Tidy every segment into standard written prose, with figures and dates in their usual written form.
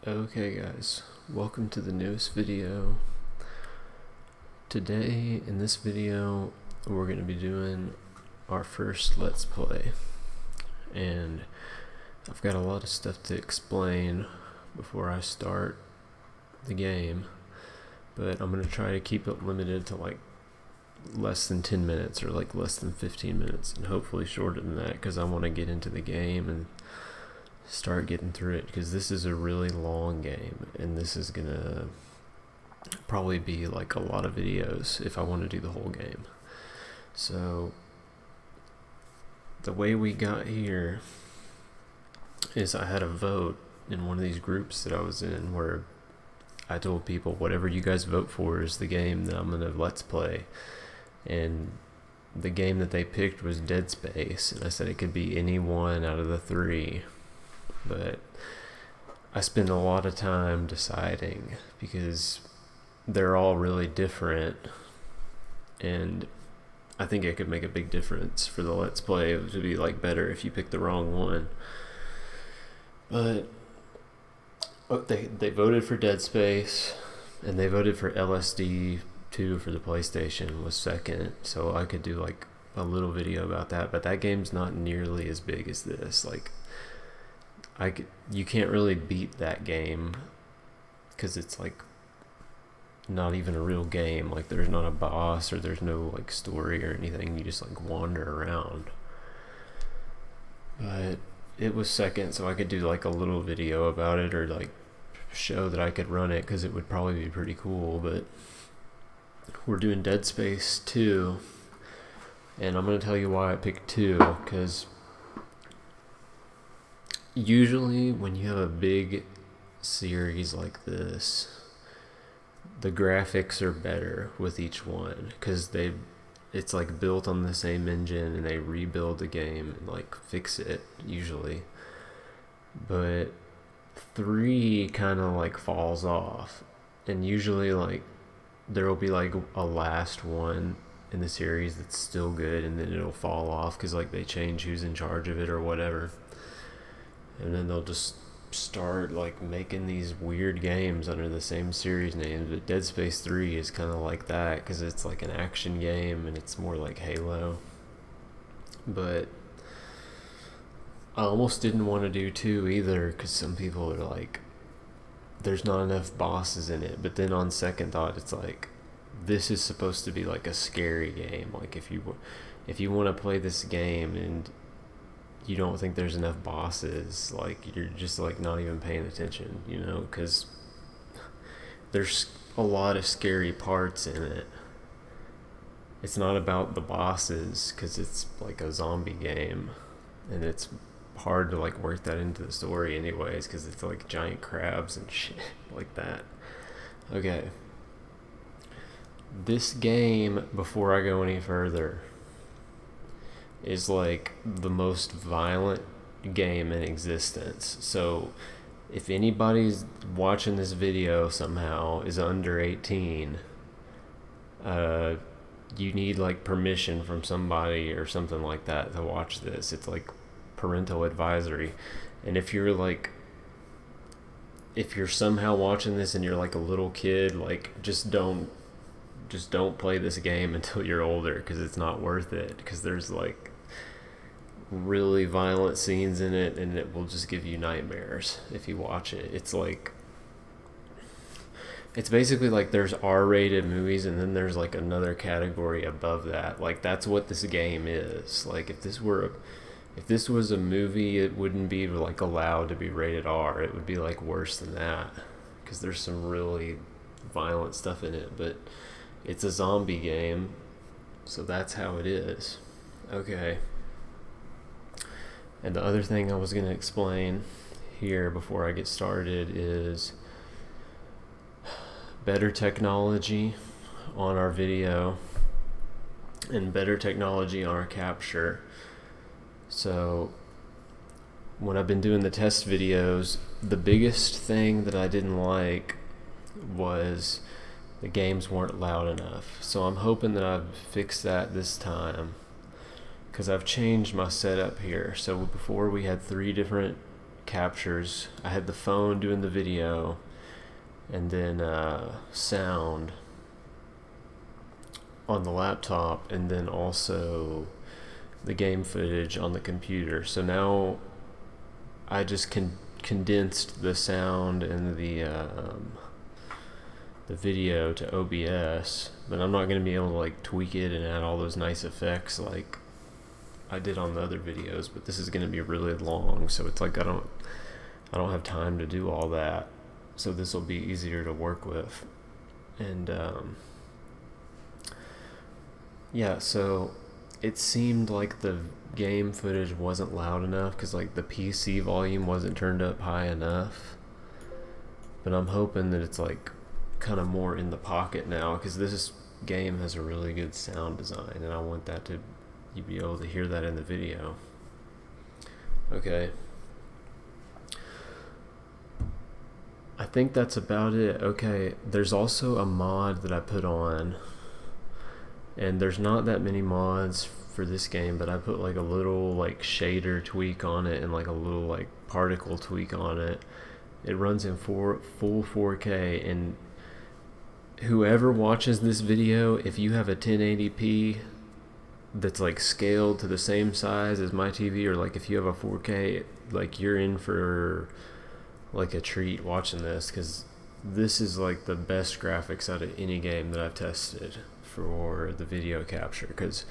Okay guys, welcome to the newest video. Today, in this video, we're going to be doing our first Let's Play. And I've got a lot of stuff to explain before I start the game. But I'm going to try to keep it limited to like less than 10 minutes or like less than 15 minutes. And hopefully shorter than that because I want to get into the game and start getting through it, because this is a really long game and this is gonna probably be like a lot of videos if I want to do the whole game. So the way we got here is I had a vote in one of these groups that I was in where I told people, whatever you guys vote for is the game that I'm gonna let's play. And the game that they picked was Dead Space, and I said it could be any one out of the three. But I spend a lot of time deciding because they're all really different, and I think it could make a big difference for the Let's Play. It would be like better if you pick the wrong one. But they voted for Dead Space, and they voted for LSD 2 for the PlayStation was second, so I could do like a little video about that. But that game's not nearly as big as this. Like, you can't really beat that game because it's like not even a real game. Like, there's not a boss or there's no like story or anything. You just like wander around. But it was second, so I could do like a little video about it or like show that I could run it, because it would probably be pretty cool. But we're doing Dead Space 2, and I'm going to tell you why I picked 2, because usually when you have a big series like this, the graphics are better with each one because it's like built on the same engine and they rebuild the game and like fix it usually. But 3 kind of like falls off, and usually like there will be like a last one in the series that's still good, and then it'll fall off because like they change who's in charge of it or whatever. And then they'll just start like making these weird games under the same series name. But Dead Space 3 is kind of like that because it's like an action game and it's more like Halo. But I almost didn't want to do 2 either, because some people are like, there's not enough bosses in it. But then on second thought, it's like, this is supposed to be like a scary game. Like, if you want to play this game and you don't think there's enough bosses, like, you're just like not even paying attention, you know, because there's a lot of scary parts in it. It's not about the bosses because it's like a zombie game, and it's hard to like work that into the story anyways because it's like giant crabs and shit like that. Okay, this game, before I go any further, is like the most violent game in existence. So if anybody's watching this video somehow is under 18, you need like permission from somebody or something like that to watch this. It's like parental advisory. And if you're somehow watching this and you're like a little kid, like, just don't play this game until you're older, because it's not worth it, because there's like really violent scenes in it and it will just give you nightmares if you watch it. It's basically like there's R-rated movies and then there's like another category above that. Like, that's what this game is. Like, if this was a movie, it wouldn't be like allowed to be rated R. It would be like worse than that, because there's some really violent stuff in it. But it's a zombie game, so that's how it is. Okay. And the other thing I was going to explain here before I get started is better technology on our video and better technology on our capture. So when I've been doing the test videos, the biggest thing that I didn't like was the games weren't loud enough. So I'm hoping that I've fixed that this time, because I've changed my setup here. So before we had 3 different captures. I had the phone doing the video, and then sound on the laptop, and then also the game footage on the computer. So now I just condensed the sound and the video to OBS, but I'm not going to be able to like tweak it and add all those nice effects like I did on the other videos. But this is going to be really long, so it's like I don't have time to do all that. So this will be easier to work with. And yeah, so it seemed like the game footage wasn't loud enough because like the PC volume wasn't turned up high enough. But I'm hoping that it's like kind of more in the pocket now, because this game has a really good sound design, and I want that to you be able to hear that in the video. Okay, I think that's about it. Okay, there's also a mod that I put on, and there's not that many mods for this game, but I put like a little like shader tweak on it and like a little like particle tweak on it. It runs in full 4K, and whoever watches this video, if you have a 1080p that's like scaled to the same size as my TV, or like if you have a 4K, like you're in for like a treat watching this, because this is like the best graphics out of any game that I've tested for the video capture, because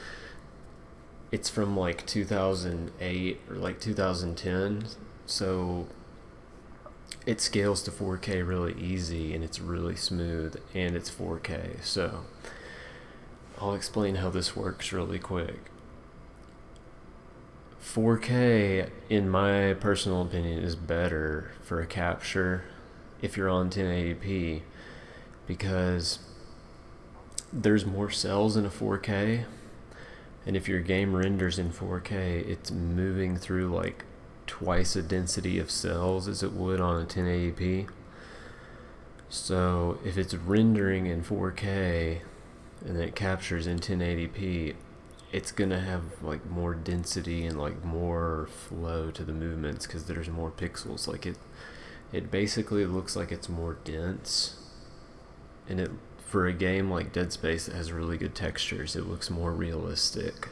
it's from like 2008 or like 2010, so it scales to 4K really easy, and it's really smooth, and it's 4K. So I'll explain how this works really quick. 4K, in my personal opinion, is better for a capture if you're on 1080p, because there's more cells in a 4K, and if your game renders in 4K, it's moving through like twice the density of cells as it would on a 1080p. So if it's rendering in 4K and then it captures in 1080p, it's gonna have like more density and like more flow to the movements, because there's more pixels. Like it basically looks like it's more dense, and it, for a game like Dead Space that has really good textures, it looks more realistic.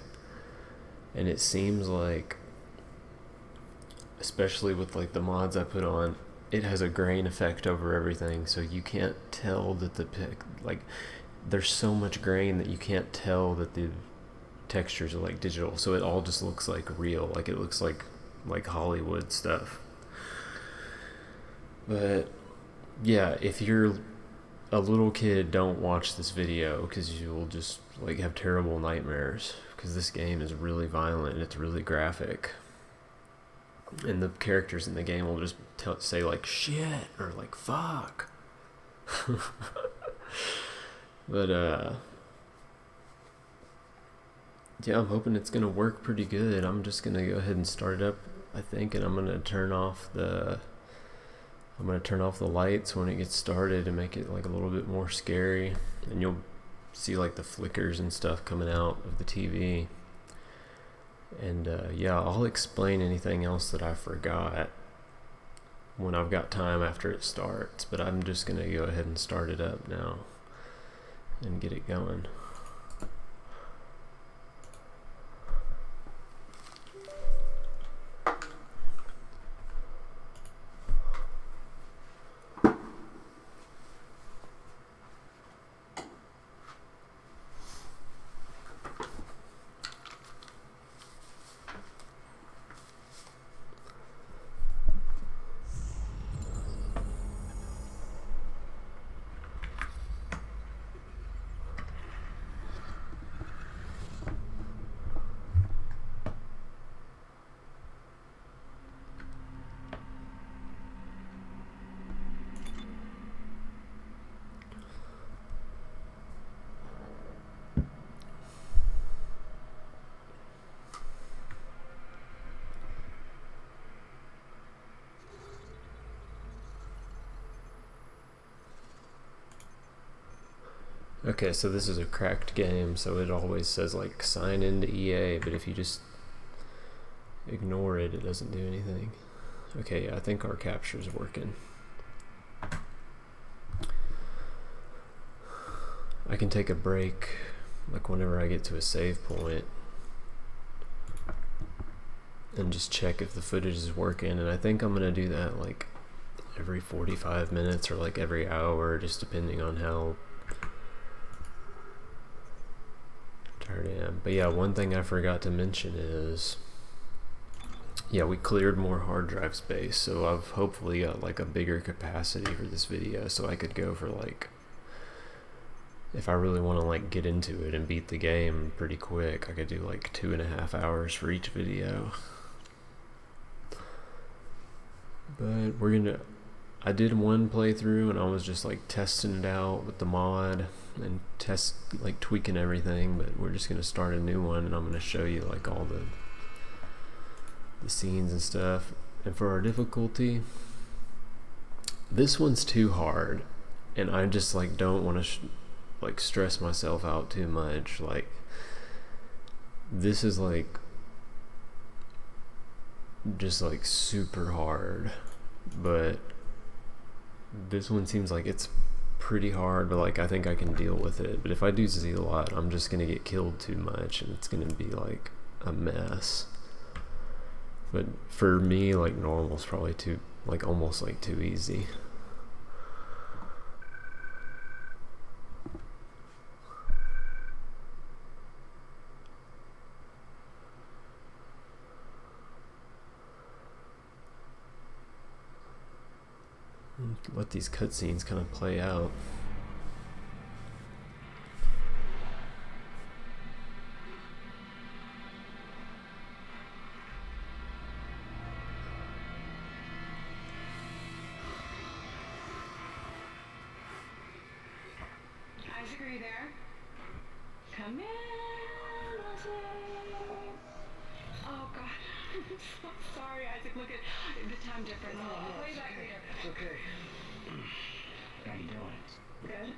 And it seems like, especially with like the mods I put on, it has a grain effect over everything, so you can't tell that like there's so much grain that you can't tell that the textures are like digital, so it all just looks like real, like it looks like Hollywood stuff. But yeah, if you're a little kid, don't watch this video, because you will just like have terrible nightmares, because this game is really violent and it's really graphic, and the characters in the game will just say like shit or like fuck. But yeah, I'm hoping it's gonna work pretty good. I'm just gonna go ahead and start it up, I think, and I'm gonna turn off the lights when it gets started and make it like a little bit more scary, and you'll see like the flickers and stuff coming out of the TV. And yeah, I'll explain anything else that I forgot when I've got time after it starts, but I'm just gonna go ahead and start it up now and get it going. Okay, so this is a cracked game, so it always says like sign into EA, but if you just ignore it, it doesn't do anything. Okay, yeah, I think our capture's working. I can take a break, like whenever I get to a save point, and just check if the footage is working. And I think I'm gonna do that like every 45 minutes or like every hour, just depending on how tired I am. But yeah, one thing I forgot to mention is, yeah, we cleared more hard drive space, so I've hopefully got like a bigger capacity for this video, so I could go for like, if I really want to like get into it and beat the game pretty quick, I could do like 2.5 hours for each video. But I did one playthrough and I was just like testing it out with the mod and like tweaking everything, but we're just gonna start a new one and I'm gonna show you like all the scenes and stuff. And for our difficulty, this one's too hard, and I just like don't want to like stress myself out too much. Like, this is like just like super hard, but this one seems like it's pretty hard, but like I think I can deal with it. But if I do Zealot, I'm just gonna get killed too much and it's gonna be like a mess. But for me, like normal's probably too, like almost like too easy. Let these cutscenes kind of play out. Isaac, are you there? Come in, Isaac. Oh God, I'm so sorry, Isaac. Look at the time difference. I'll play you back later. It's okay. How you doing? Good.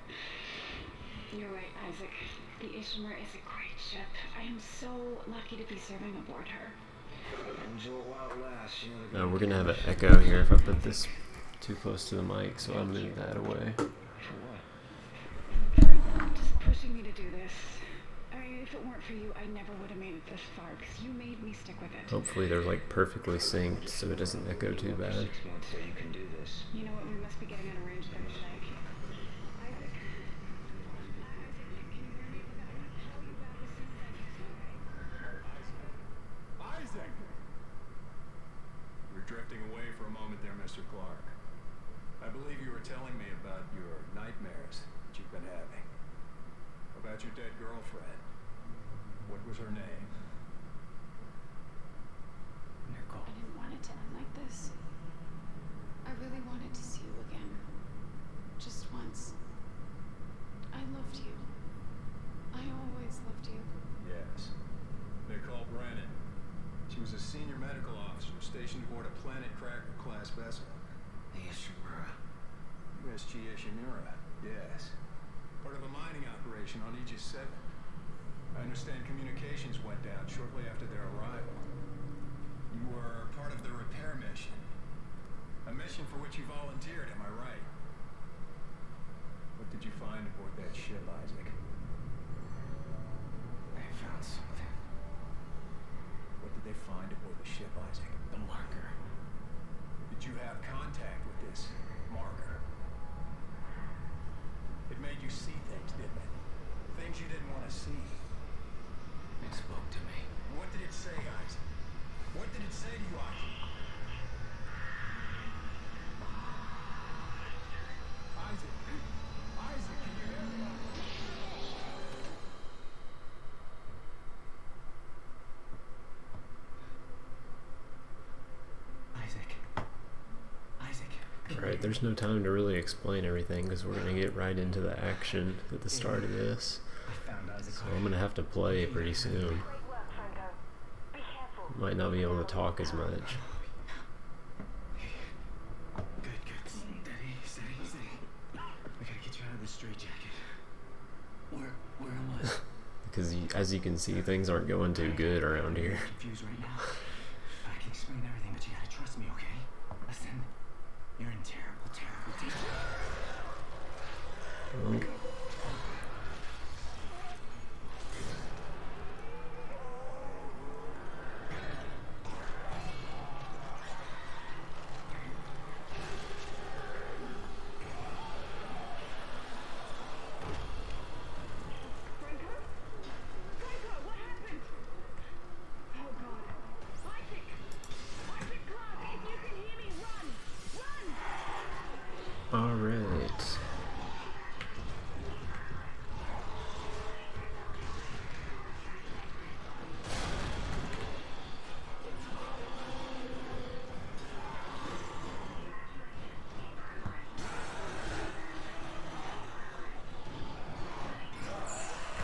You're right, Isaac. The Ishimar is a great ship. I am so lucky to be serving aboard her. Enjoy it while it lasts. You know, We're gonna have an echo here if I put this too close to the mic, so I'll move that away. For what? Just pushing me to do this. I mean, if it weren't for you, I never would have made it this far, because you made me stick with it. Hopefully they're like perfectly synced so it doesn't echo too bad. 6 months so you can do this. You know what? We must be getting it arranged better today. Isaac. Isaac, can you hear me? I want to call you back as soon as I can. Isaac! You're drifting away for a moment there, Mr. Clark. I believe you were telling me about your nightmares that you've been having. About your dead girlfriend. What was her name? Nicole. I didn't want it to end like this. I really wanted to see you again. Just once. I loved you. I always loved you. Yes. Nicole Brennan. She was a senior medical officer stationed aboard a Planet Cracker-class vessel. The Ishimura. USG Ishimura, yes. Part of a mining operation on Aegis 7. I understand communications went down shortly after their arrival. You were part of the repair mission. A mission for which you volunteered, am I right? What did you find aboard that ship, Isaac? They found something. What did they find aboard the ship, Isaac? The marker. Did you have contact with this marker? It made you see things, didn't it? Things you didn't want to see. It spoke to me. What did it say, Isaac? What did it say to you, Isaac? Isaac! Isaac, can you hear me? Isaac. Isaac. Alright, there's no time to really explain everything because we're gonna get right into the action at the start of this. I found Isaac. So I'm gonna have to play pretty soon. Might not be able to talk as much. Good. Steady. I gotta get you out of this straitjacket. Where am I? Because as you can see, things aren't going too good around here. I'm confused right now. I can explain everything, but you gotta trust me, okay? Oh. Franco? Franco, what happened? Oh God. Isaac! Isaac Clark, if you can hear me, run! Run! All right.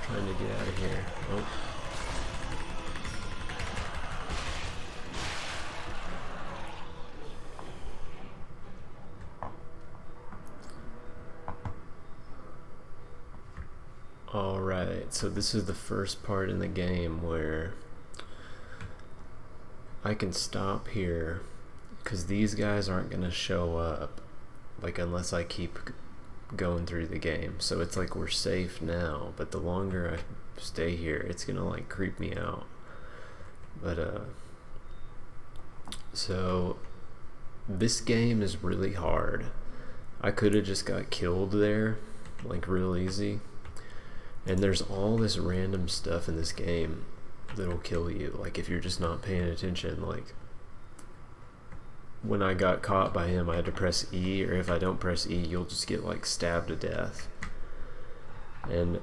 Trying to get out of here. Oh. Alright, so this is the first part in the game where I can stop here because these guys aren't going to show up like unless I keep going through the game. So it's like we're safe now, but the longer I stay here, it's going to like creep me out. But so this game is really hard. I could have just got killed there like real easy. And there's all this random stuff in this game that'll kill you. Like if you're just not paying attention, like when I got caught by him, I had to press E, or if I don't press E, you'll just get like stabbed to death. And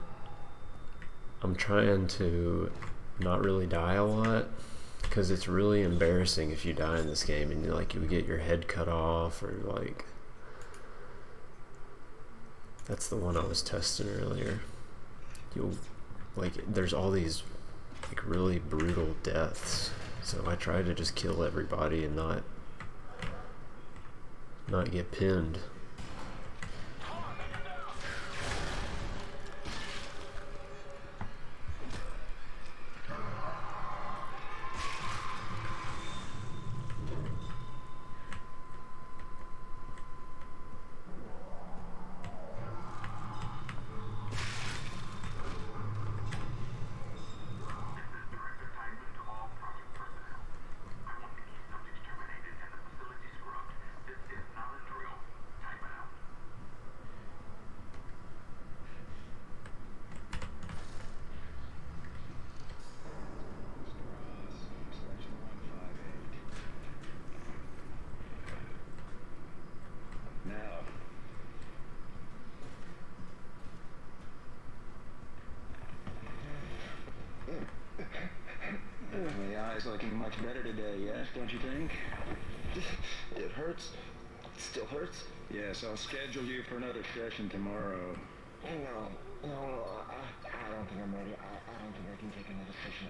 I'm trying to not really die a lot because it's really embarrassing if you die in this game and like you get your head cut off, or like that's the one I was testing earlier. You'll like there's all these like really brutal deaths, so I try to just kill everybody and not get pinned. The eye's looking much better today, yes, don't you think? It hurts. It still hurts? Yes, I'll schedule you for another session tomorrow. No, I don't think I'm ready. I don't think I can take another session.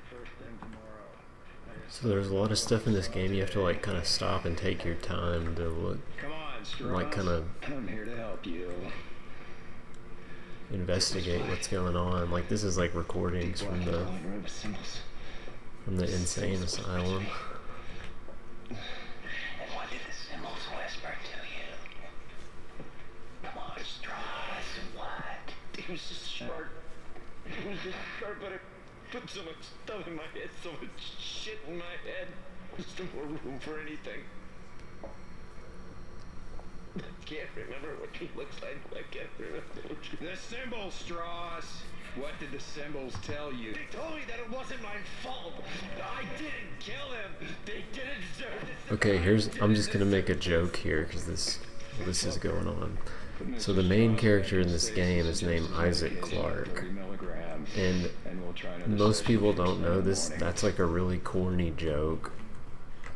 First thing tomorrow. So there's a lot of stuff in this game you have to like kind of stop and take your time to look, Come on, Strauss. like kind of I'm here to help you. investigate what's going on. Like this is like recordings from the insane asylum. And what did the symbols whisper to you? Come on, Strauss. What? It was just short. It was just short, but it put so much stuff in my head, so much shit in my head. There's no more room for anything. I can't remember what he looks like. I can't remember. The symbols, Strauss. What did the symbols tell you? They told me that it wasn't my fault. I didn't kill him. They didn't deserve this. Okay, I'm just gonna make a joke here because this is going on. So the main character in this game is named Isaac Clarke, and most people don't know this. That's like a really corny joke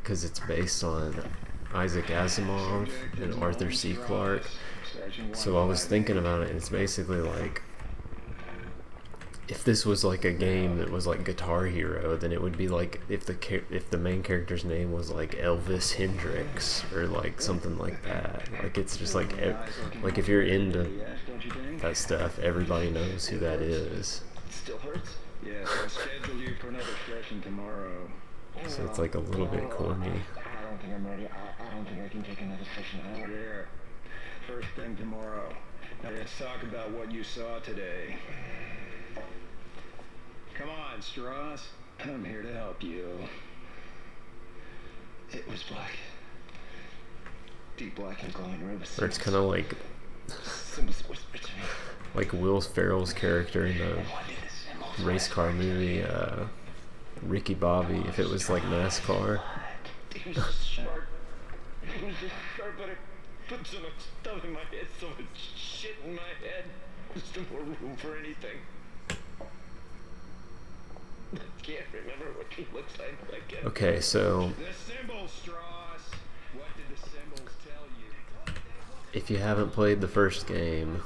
because it's based on Isaac Asimov and Arthur C. Clarke. So I was thinking about it, and it's basically like if this was like a game that was like Guitar Hero, then it would be like if the main character's name was like Elvis Hendrix or like something like that. Like it's just like if you're into that stuff, everybody knows who that is. It still hurts? Yes, I'll schedule you for another session tomorrow. So it's like a little bit corny. I don't think I'm ready. I don't think I can take another session. First thing tomorrow. Now let's talk about what you saw today. Come on, Strauss. I'm here to help you. It was black. Deep black and glowing red with Or it's kind of like symbols whispered to me. like Will Ferrell's character in the race car movie, Ricky Bobby, if it was like NASCAR. It was just sharp. It was just sharp, but it put so much stuff in my head, so much shit in my head. There's no more room for anything. I can't remember what he looks like. I can't. Okay, so The symbols, Strauss. What did the symbols tell you? if you haven't played the first game,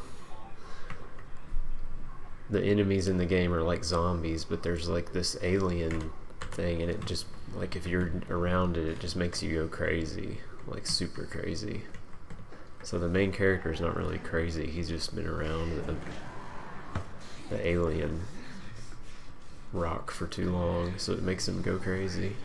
the enemies in the game are like zombies, but there's like this alien thing, and it just, like, if you're around it, it just makes you go crazy, like super crazy. So the main character is not really crazy, he's just been around the alien rock for too long, so it makes him go crazy.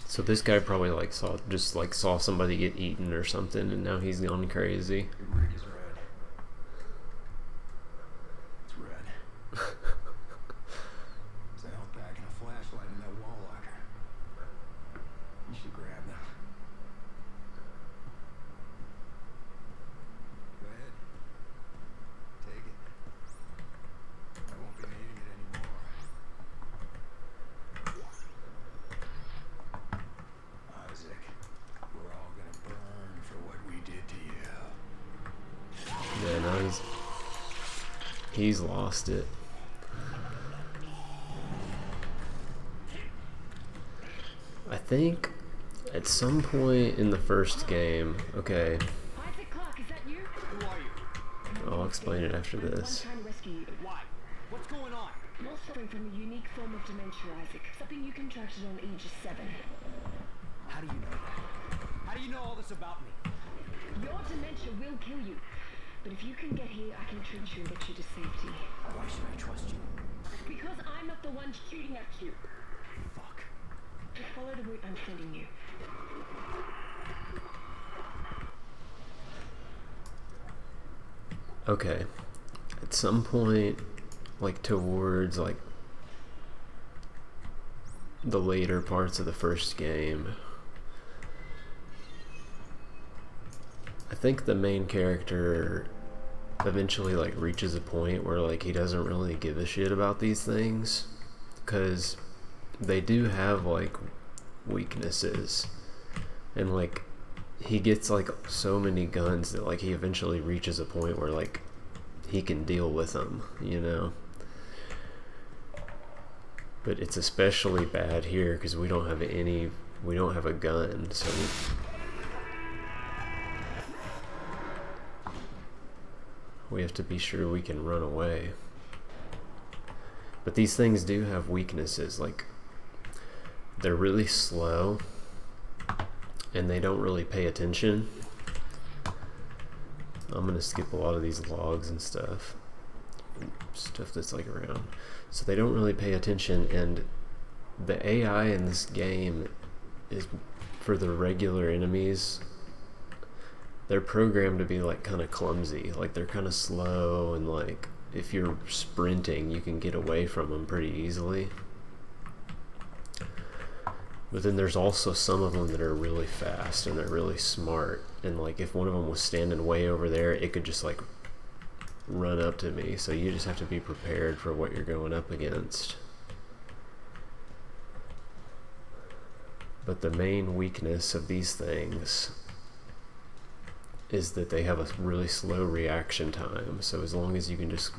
So this guy probably like saw somebody get eaten or something, and now he's gone crazy. Your rig is red. It's red. There's a health pack and a flashlight in that wall locker. You should grab them. Go ahead. Take it. I won't be needing it anymore. Isaac, we're all gonna burn for what we did to you. Yeah, now he's lost it. I think at some point in the first game, okay, Isaac Clarke, is that you? Who are you? I'll explain it after this. I'm trying to rescue you. Why? What's going on? You're suffering from a unique form of dementia, Isaac. Something you contracted on Aegis 7. How do you know that? How do you know all this about me? Your dementia will kill you. But if you can get here, I can treat you and get you to safety. Why should I trust you? Because I'm not the one shooting at you. Fuck. Just follow the route I'm sending you. Okay, at some point, like towards like the later parts of the first game, I think the main character eventually like reaches a point where like he doesn't really give a shit about these things, because they do have like weaknesses, and like he gets like so many guns that like he eventually reaches a point where like he can deal with them, you know. But it's especially bad here because we don't have a gun, so we have to be sure we can run away. But these things do have weaknesses, like they're really slow and they don't really pay attention. I'm gonna skip a lot of these logs and stuff that's like around. So they don't really pay attention, and the AI in this game is, for the regular enemies, they're programmed to be like kind of clumsy, like they're kind of slow, and like if you're sprinting you can get away from them pretty easily. But then there's also some of them that are really fast and they're really smart, and like if one of them was standing way over there, it could just like run up to me, so you just have to be prepared for what you're going up against. But the main weakness of these things is that they have a really slow reaction time, so as long as you can just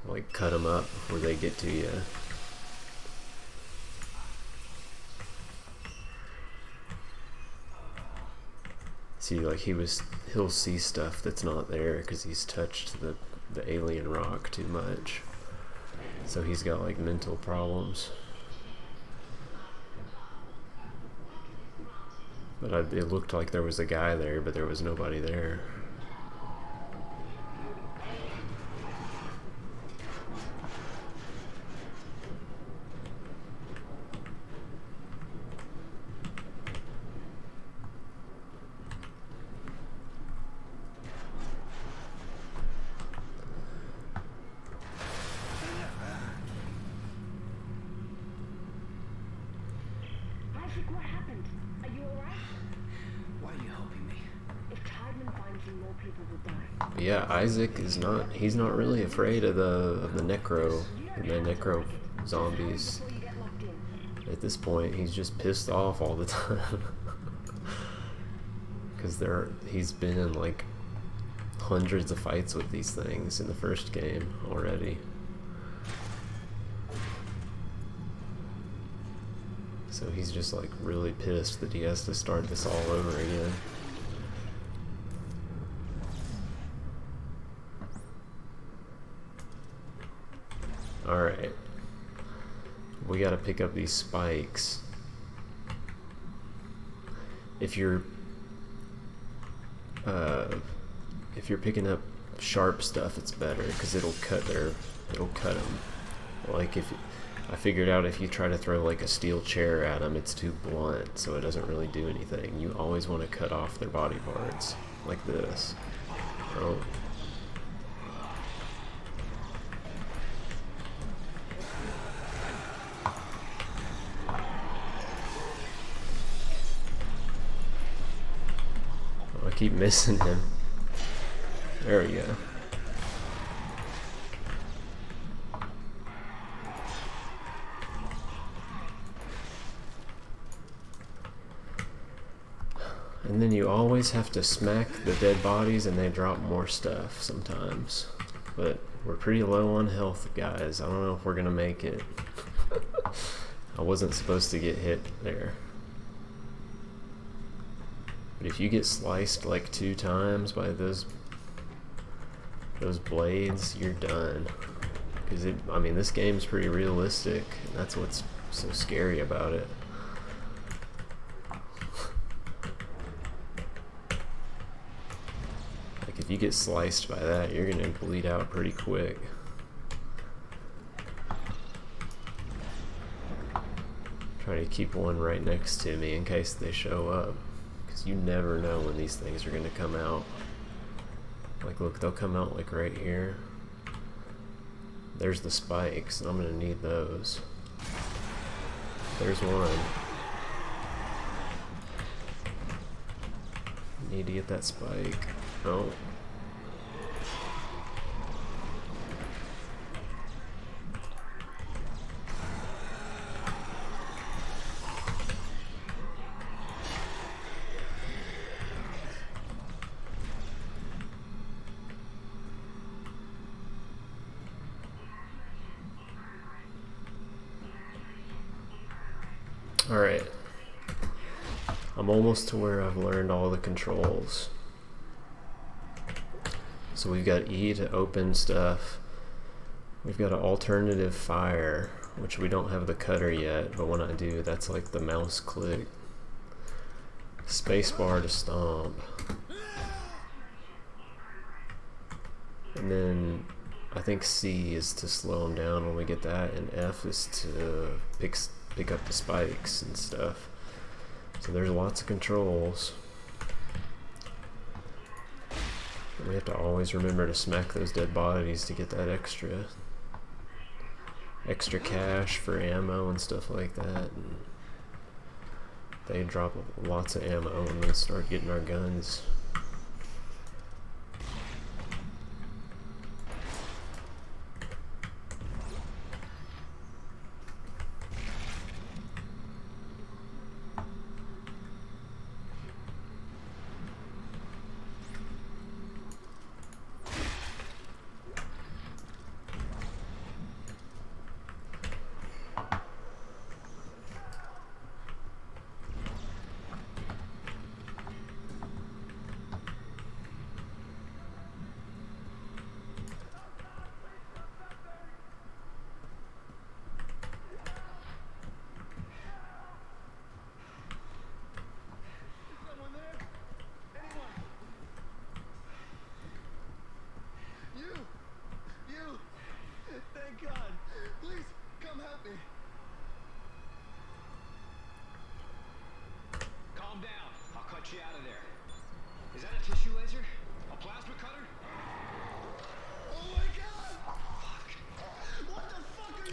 like cut them up before they get to you. See, like he'll see stuff that's not there because he's touched the alien rock too much. So he's got like mental problems. But it looked like there was a guy there, but there was nobody there. Isaac, what happened? Are you alright? Why are you helping me? If Tideman finds you, more people will die. But yeah, Isaac is not. He's not really afraid of the necro zombies. Before you get locked in. At this point, he's just pissed off all the time. Because he's been in like hundreds of fights with these things in the first game already. So he's just like really pissed that he has to start this all over again. Alright. We gotta pick up these spikes. If you're picking up sharp stuff, it's better because it'll cut them. Like I figured out if you try to throw like a steel chair at them, it's too blunt, so it doesn't really do anything. You always want to cut off their body parts like this. Oh. I keep missing him. There we go. And then you always have to smack the dead bodies and they drop more stuff sometimes. But we're pretty low on health, guys. I don't know if we're gonna make it. I wasn't supposed to get hit there. But if you get sliced like 2 times by those blades, you're done. Because I mean, this game's pretty realistic, and that's what's so scary about it. Like if you get sliced by that, you're gonna bleed out pretty quick. Try to keep one right next to me in case they show up. You never know when these things are going to come out. Like look, they'll come out like right here. There's the spikes, and I'm going to need those. There's one. Need to get that spike. Oh. Alright, I'm almost to where I've learned all the controls. So we've got E to open stuff. We've got an alternative fire, which we don't have the cutter yet, but when I do, that's like the mouse click. Spacebar to stomp. And then I think C is to slow them down when we get that, and F is to pick up the spikes and stuff. So there's lots of controls. And we have to always remember to smack those dead bodies to get that extra cash for ammo and stuff like that. And they drop lots of ammo and we start getting our guns.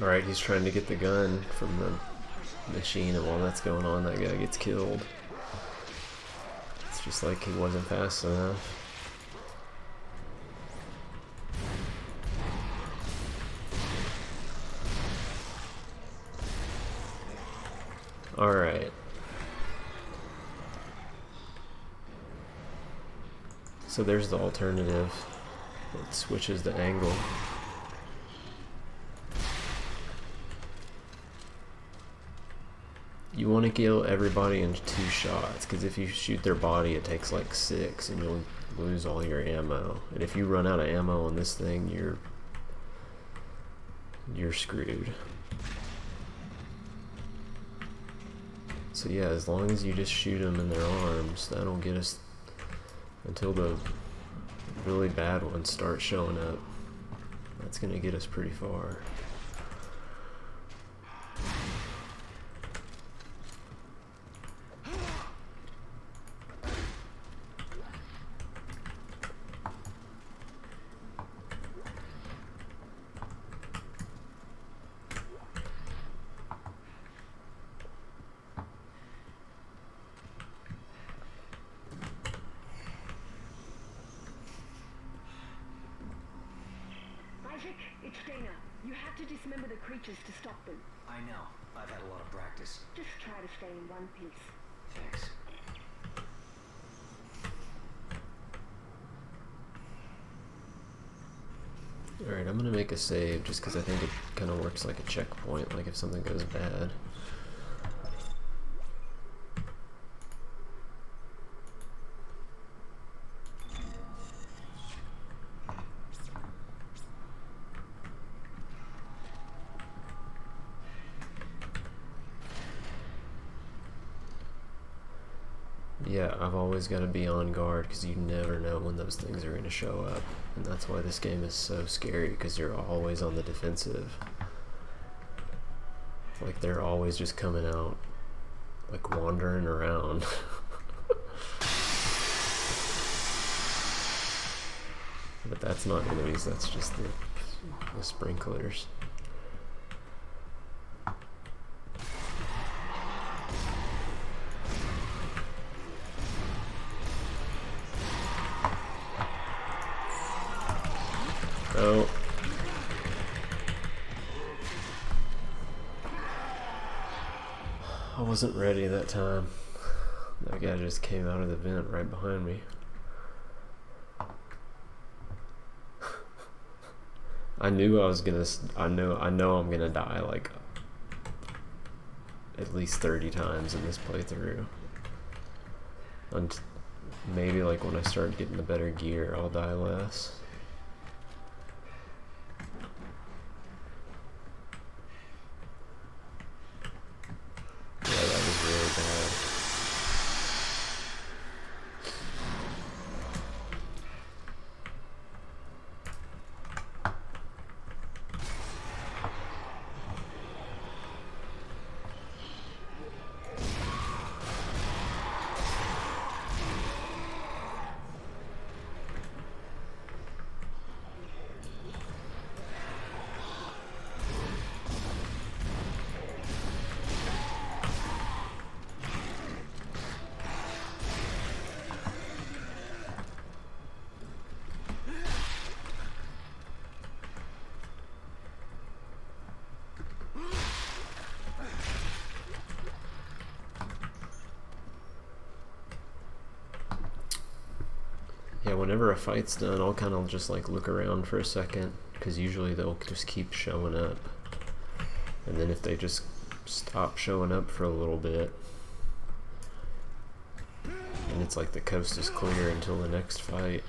Alright, he's trying to get the gun from the machine, and while that's going on, that guy gets killed. It's just like he wasn't fast enough. Alright. So there's the alternative. It switches the angle. You want to kill everybody in 2 shots, because if you shoot their body it takes like 6 and you'll lose all your ammo. And if you run out of ammo on this thing, you're screwed. So yeah, as long as you just shoot them in their arms, that'll get us until the really bad ones start showing up. That's gonna get us pretty far. Isaac, it's Dana. You have to dismember the creatures to stop them. I know. I've had a lot of practice. Just try to stay in one piece. Thanks. Alright, I'm gonna make a save just because I think it kind of works like a checkpoint, like if something goes bad. Yeah, I've always got to be on guard because you never know when those things are going to show up. And that's why this game is so scary, because you're always on the defensive. Like, they're always just coming out, like, wandering around. But that's not enemies, that's just the sprinklers. Oh. I wasn't ready that time. That guy just came out of the vent right behind me. I knew I was gonna, I know I'm gonna die like at least 30 times in this playthrough. And maybe like when I start getting the better gear, I'll die less. Yeah, that was really bad. Yeah, whenever a fight's done, I'll kind of just like look around for a second, because usually they'll just keep showing up. And then if they just stop showing up for a little bit, and it's like the coast is clear until the next fight.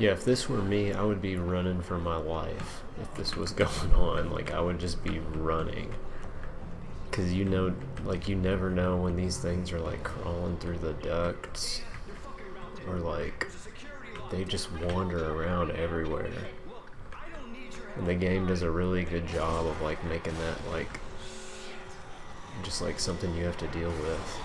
Yeah, if this were me, I would be running for my life. If this was going on, like, I would just be running. Because you know, like, you never know when these things are, like, crawling through the ducts. Or, like, they just wander around everywhere. And the game does a really good job of, like, making that, like, just, like, something you have to deal with.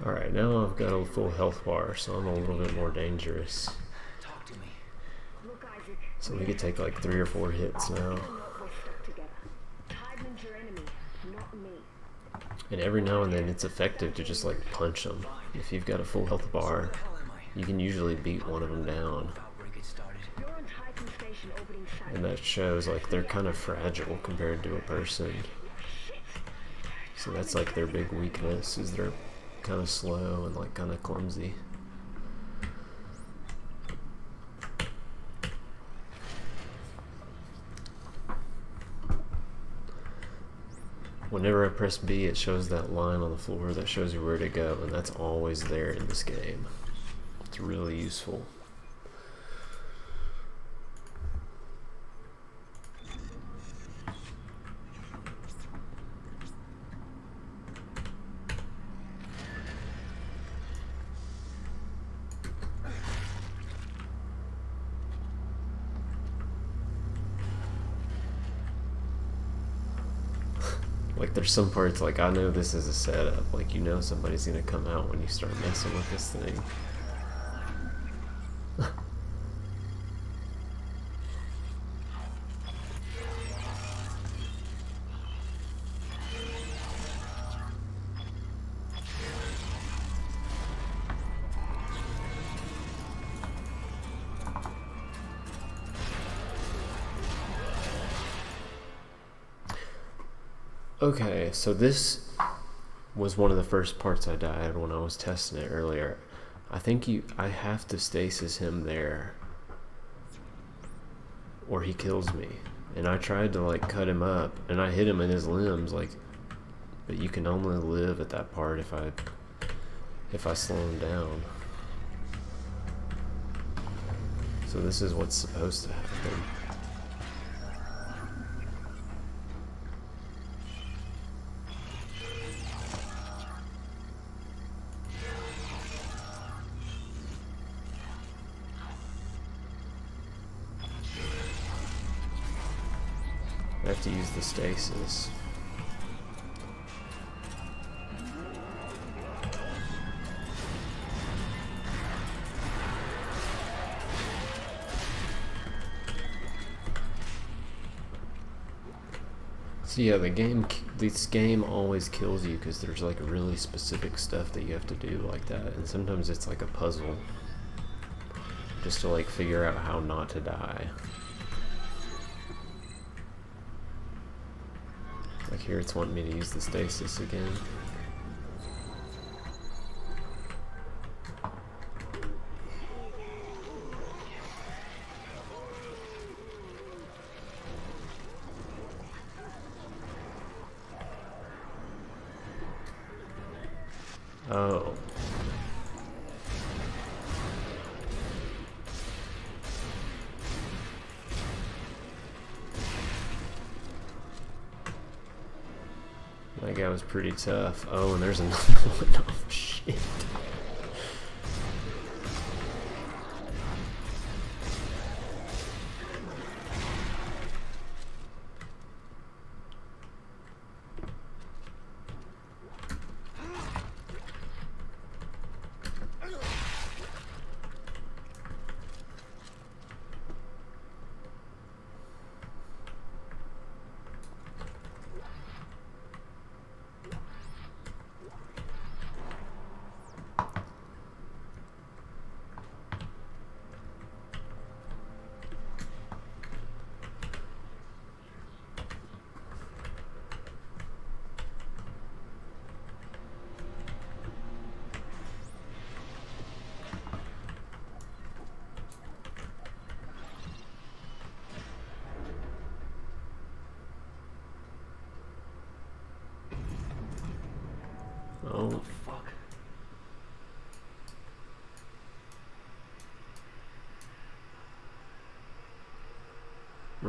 Alright, now I've got a full health bar, so I'm a little bit more dangerous. Talk to me. Look, Isaac. So we could take like 3 or 4 hits now. We're stuck together. Tideman's your enemy, not me. And every now and then it's effective to just like punch them. If you've got a full health bar, you can usually beat one of them down. Outbreak it started. You're on Titan Station opening site. And that shows like they're kind of fragile compared to a person. So that's like their big weakness, is they're kind of slow and like kind of clumsy. Whenever I press B, it shows that line on the floor that shows you where to go, and that's always there in this game. It's really useful. Like, there's some parts, like, I know this is a setup. Like, you know somebody's gonna come out when you start messing with this thing. Okay, so this was one of the first parts I died when I was testing it earlier. I think I have to stasis him there, or he kills me. And I tried to like cut him up, and I hit him in his limbs, like, but you can only live at that part if I slow him down. So this is what's supposed to happen. I have to use the stasis. So yeah, this game always kills you because there's like really specific stuff that you have to do like that, and sometimes it's like a puzzle just to like figure out how not to die. Like here it's wanting me to use the stasis again. Oh. That guy was pretty tough. Oh, and there's another one. Oh, shit.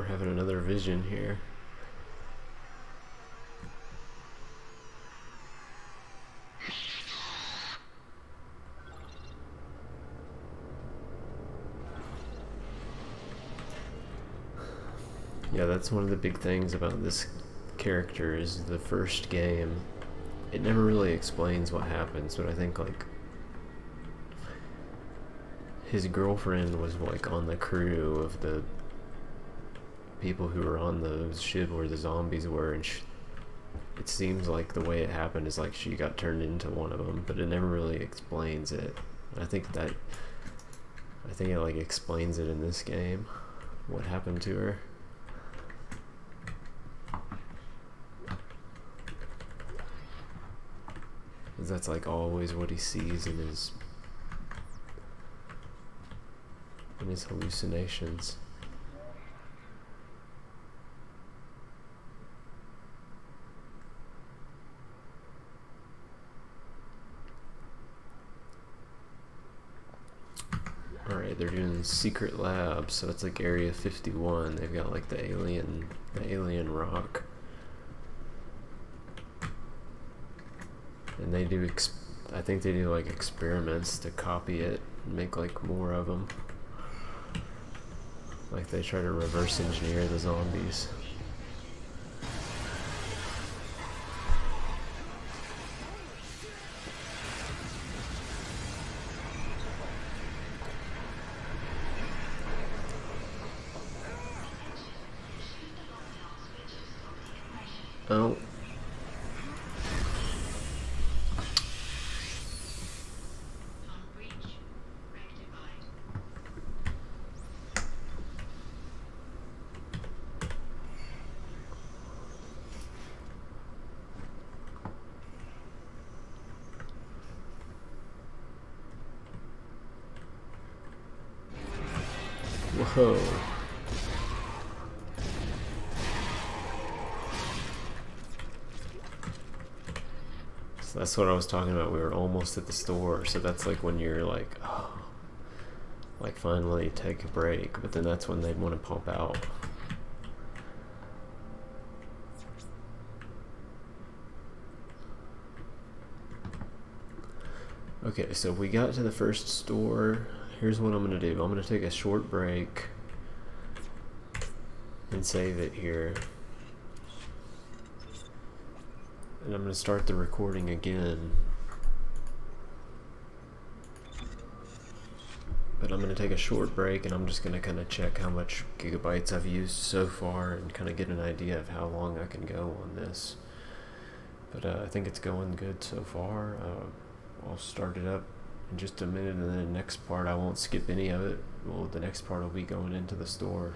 having another vision here. Yeah, that's one of the big things about this character is the first game. It never really explains what happens, but I think like his girlfriend was like on the crew of the people who were on the ship where the zombies were, and it seems like the way it happened is like she got turned into one of them, but it never really explains it. I think it like explains it in this game, what happened to her. 'Cause that's like always what he sees in his hallucinations. Alright, they're doing secret labs, so it's like Area 51. They've got like the alien rock. And they do, I think they do like experiments to copy it and make like more of them. Like they try to reverse engineer the zombies. Oh. Whoa. So that's what I was talking about. We were almost at the store, so that's like when you're like, oh, like finally take a break, but then that's when they'd want to pump out. Okay, so we got to the first store. Here's what I'm gonna do. I'm gonna take a short break and save it here. And I'm gonna start the recording again. But I'm gonna take a short break and I'm just gonna kind of check how much gigabytes I've used so far and kind of get an idea of how long I can go on this. But I think it's going good so far. I'll start it up in just a minute, and then the next part I won't skip any of it. Well, the next part will be going into the store.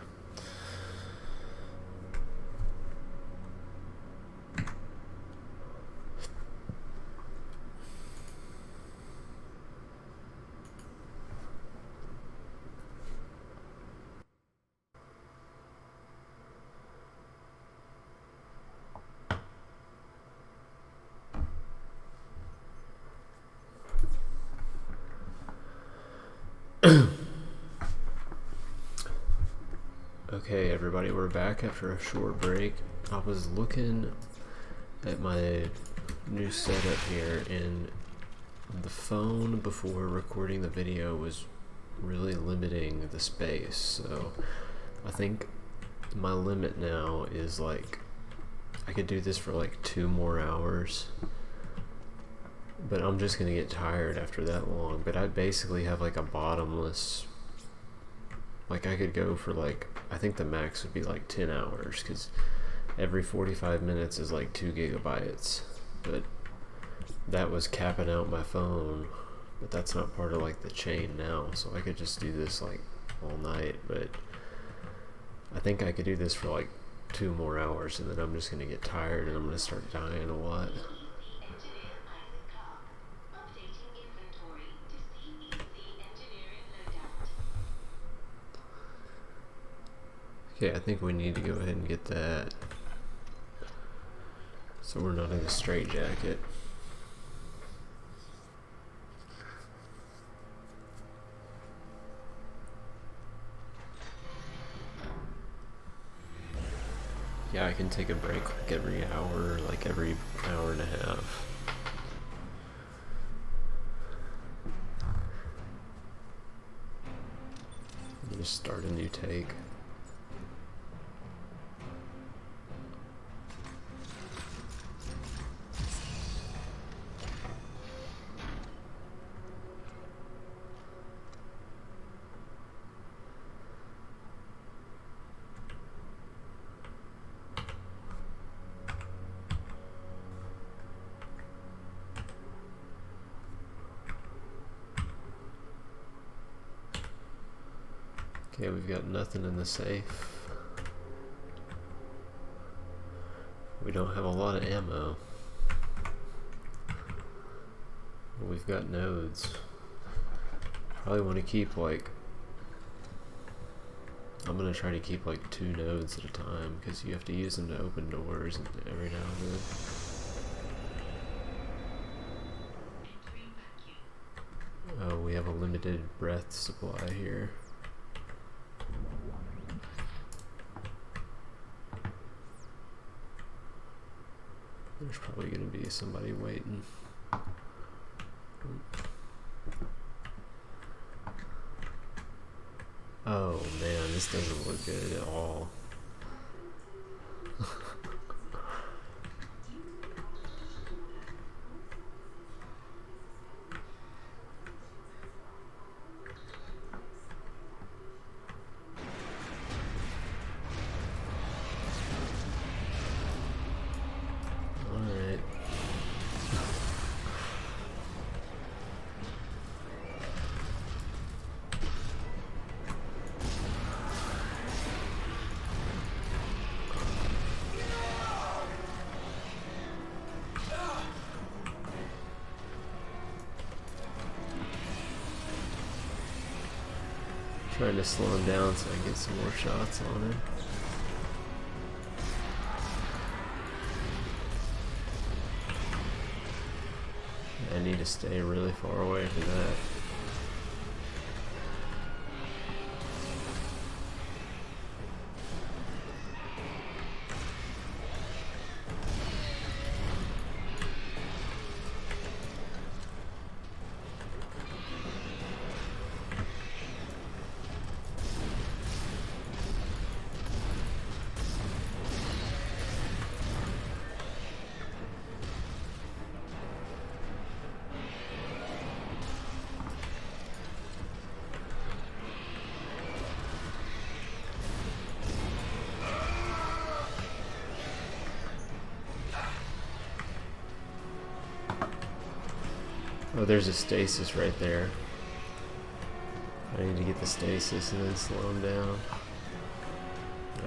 Okay, everybody, we're back after a short break. I was looking at my new setup here, and the phone before recording the video was really limiting the space, so I think my limit now is like I could do this for like 2 more hours, but I'm just gonna get tired after that long. But I basically have like a bottomless, like I could go for like, I think the max would be like 10 hours, because every 45 minutes is like 2 gigabytes, but that was capping out my phone. But that's not part of like the chain now, so I could just do this like all night. But I think I could do this for like 2 more hours, and then I'm just gonna get tired and I'm gonna start dying a lot. Okay, I think we need to go ahead and get that, so we're not in a straitjacket. Yeah, I can take a break like every hour, like every hour and a half. Just start a new take. Okay, we've got nothing in the safe. We don't have a lot of ammo. We've got nodes. Probably want to keep like... I'm going to try to keep like 2 nodes at a time, because you have to use them to open doors every now and then. Oh, we have a limited breath supply here. There's probably going to be somebody waiting. Oh man, this doesn't look good at all. Alright. Trying to slow him down so I can get some more shots on him. I need to stay really far away from that. Oh, there's a stasis right there. I need to get the stasis and then slow him down.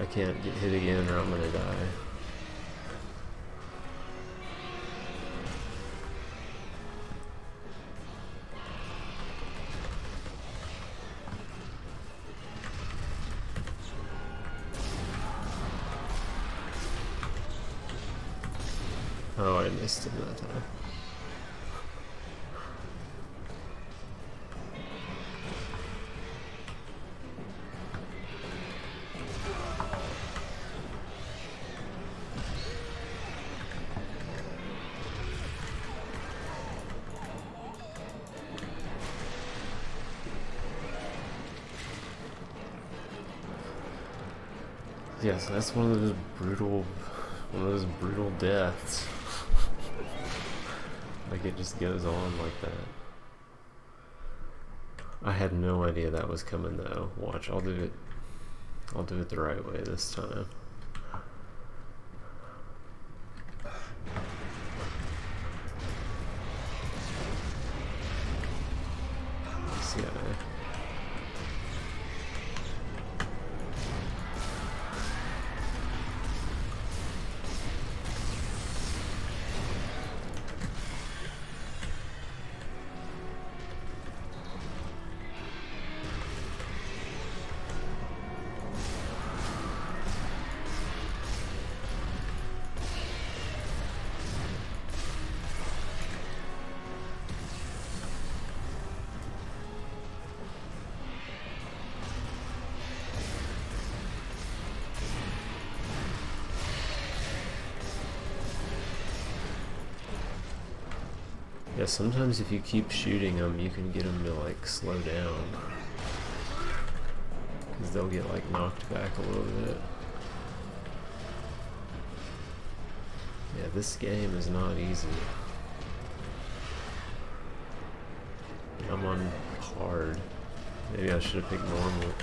I can't get hit again or I'm gonna die. Oh, I missed him that time. Yes, that's one of those brutal deaths. Like it just goes on like that. I had no idea that was coming though. Watch, I'll do it the right way this time. This guy. Yeah, sometimes if you keep shooting them, you can get them to like slow down. Because they'll get like knocked back a little bit. Yeah, this game is not easy. I'm on hard. Maybe I should have picked normal.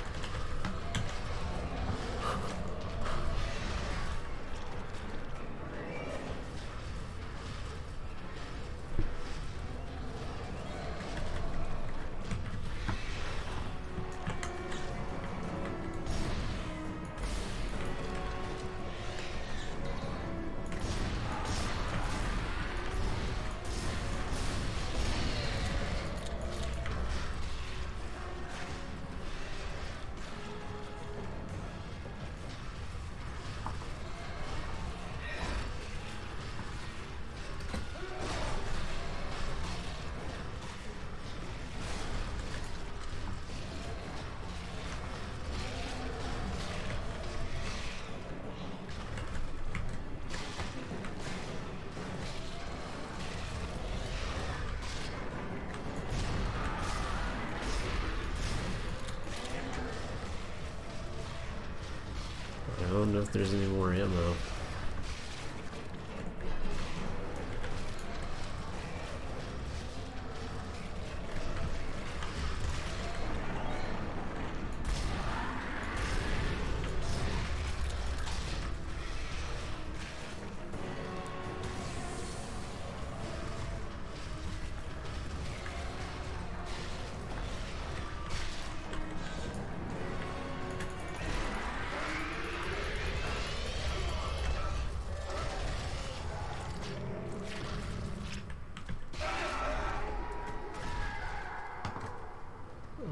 I don't know if there's any more ammo.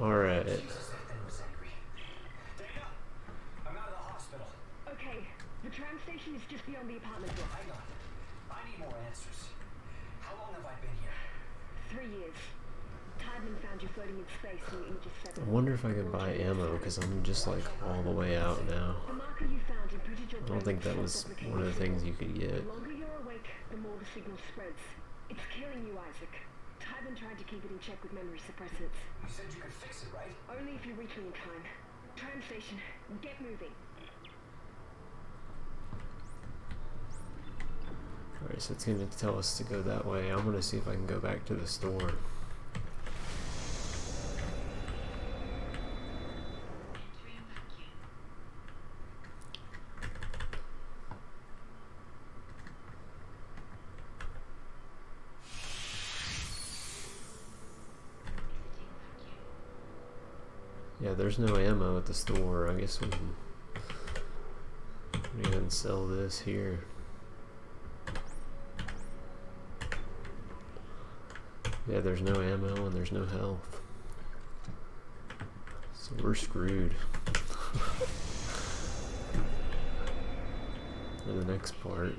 Alright. Okay, the tram station is just beyond the apartment block. Hang on. I need more answers. How long have I been here? 3 years. Tideman found you floating in space in Aegis 7. I wonder if I could buy ammo, because I'm just like all the way out now. The marker you found imprinted your I don't think that was one of the things you could get. The longer you're awake, the more the signal spreads. It's killing you, Isaac. Tyban tried to keep it in check with memory suppressants. You said you could fix it, right? Only if you reach me in time. Tram station, get moving. Alright, so it's going to tell us to go that way. I'm going to see if I can go back to the store. Yeah, there's no ammo at the store. I guess we can go ahead and sell this here. Yeah, there's no ammo and there's no health. So we're screwed. For the next part.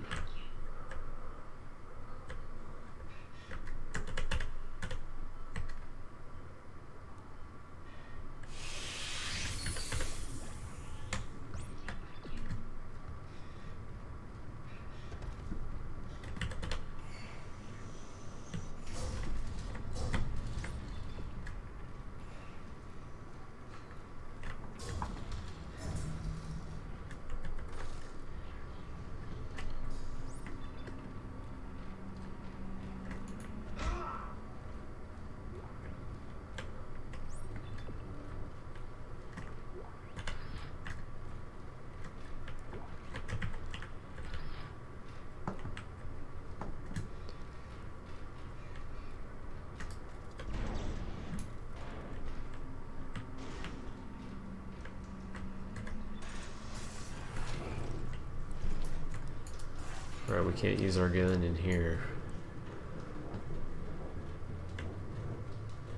Alright, we can't use our gun in here.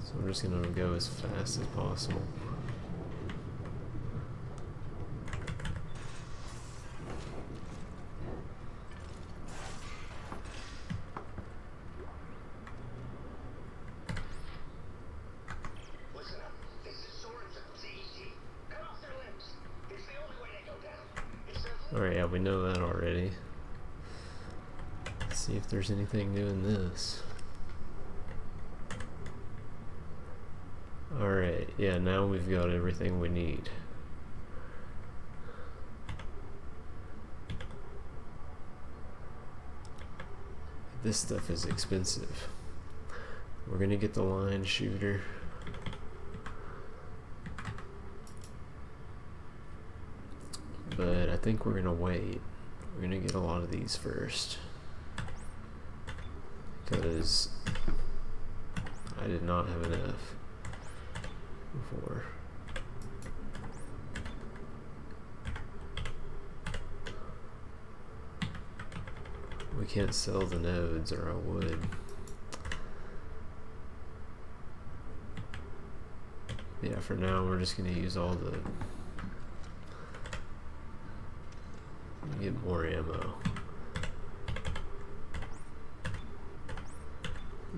So I'm just gonna go as fast as possible. Listen up. This is Soren from CET. Cut off their limbs. It's the only way they go down. It's their Alright, yeah, we know that already. Let's see if there's anything new in this. Alright, yeah, now we've got everything we need. This stuff is expensive. We're gonna get the line shooter. But I think we're gonna wait. We're gonna get a lot of these first. Because I did not have enough before. We can't sell the nodes, or I would. Yeah, for now we're just gonna use all the... get more ammo.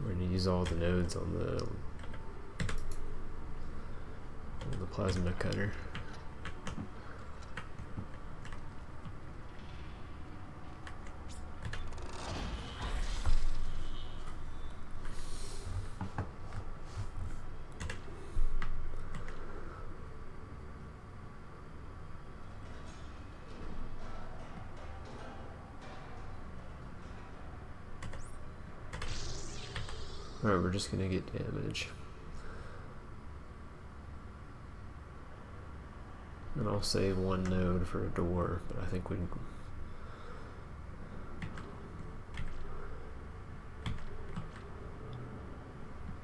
We're gonna use all the nodes on the plasma cutter. Alright, we're just gonna get damage. And I'll save one node for a door, but I think we can...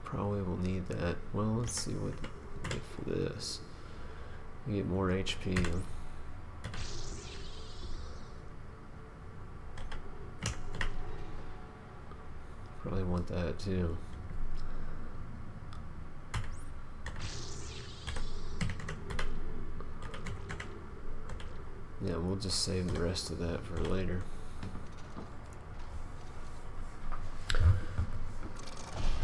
probably will need that. Well, let's see what we get for this. We get more HP. Probably want that too. Yeah, we'll just save the rest of that for later.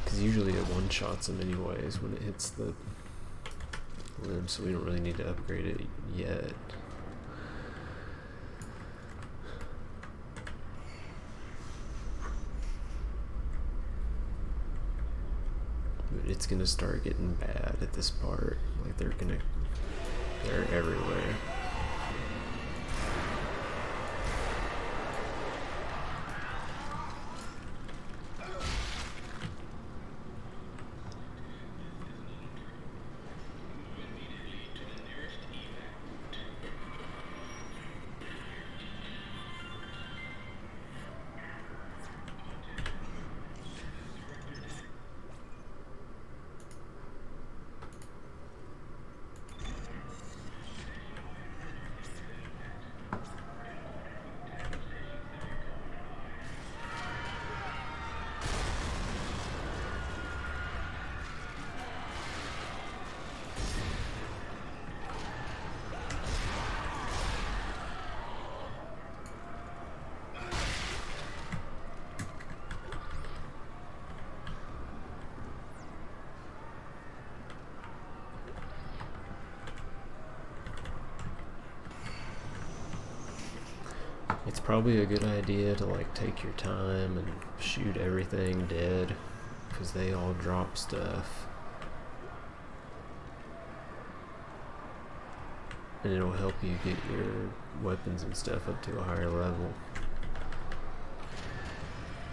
Because usually it one-shots them anyways when it hits the limb, so we don't really need to upgrade it yet. But it's gonna start getting bad at this part. Like they're everywhere. It's probably a good idea to like take your time and shoot everything dead, because they all drop stuff. And it'll help you get your weapons and stuff up to a higher level.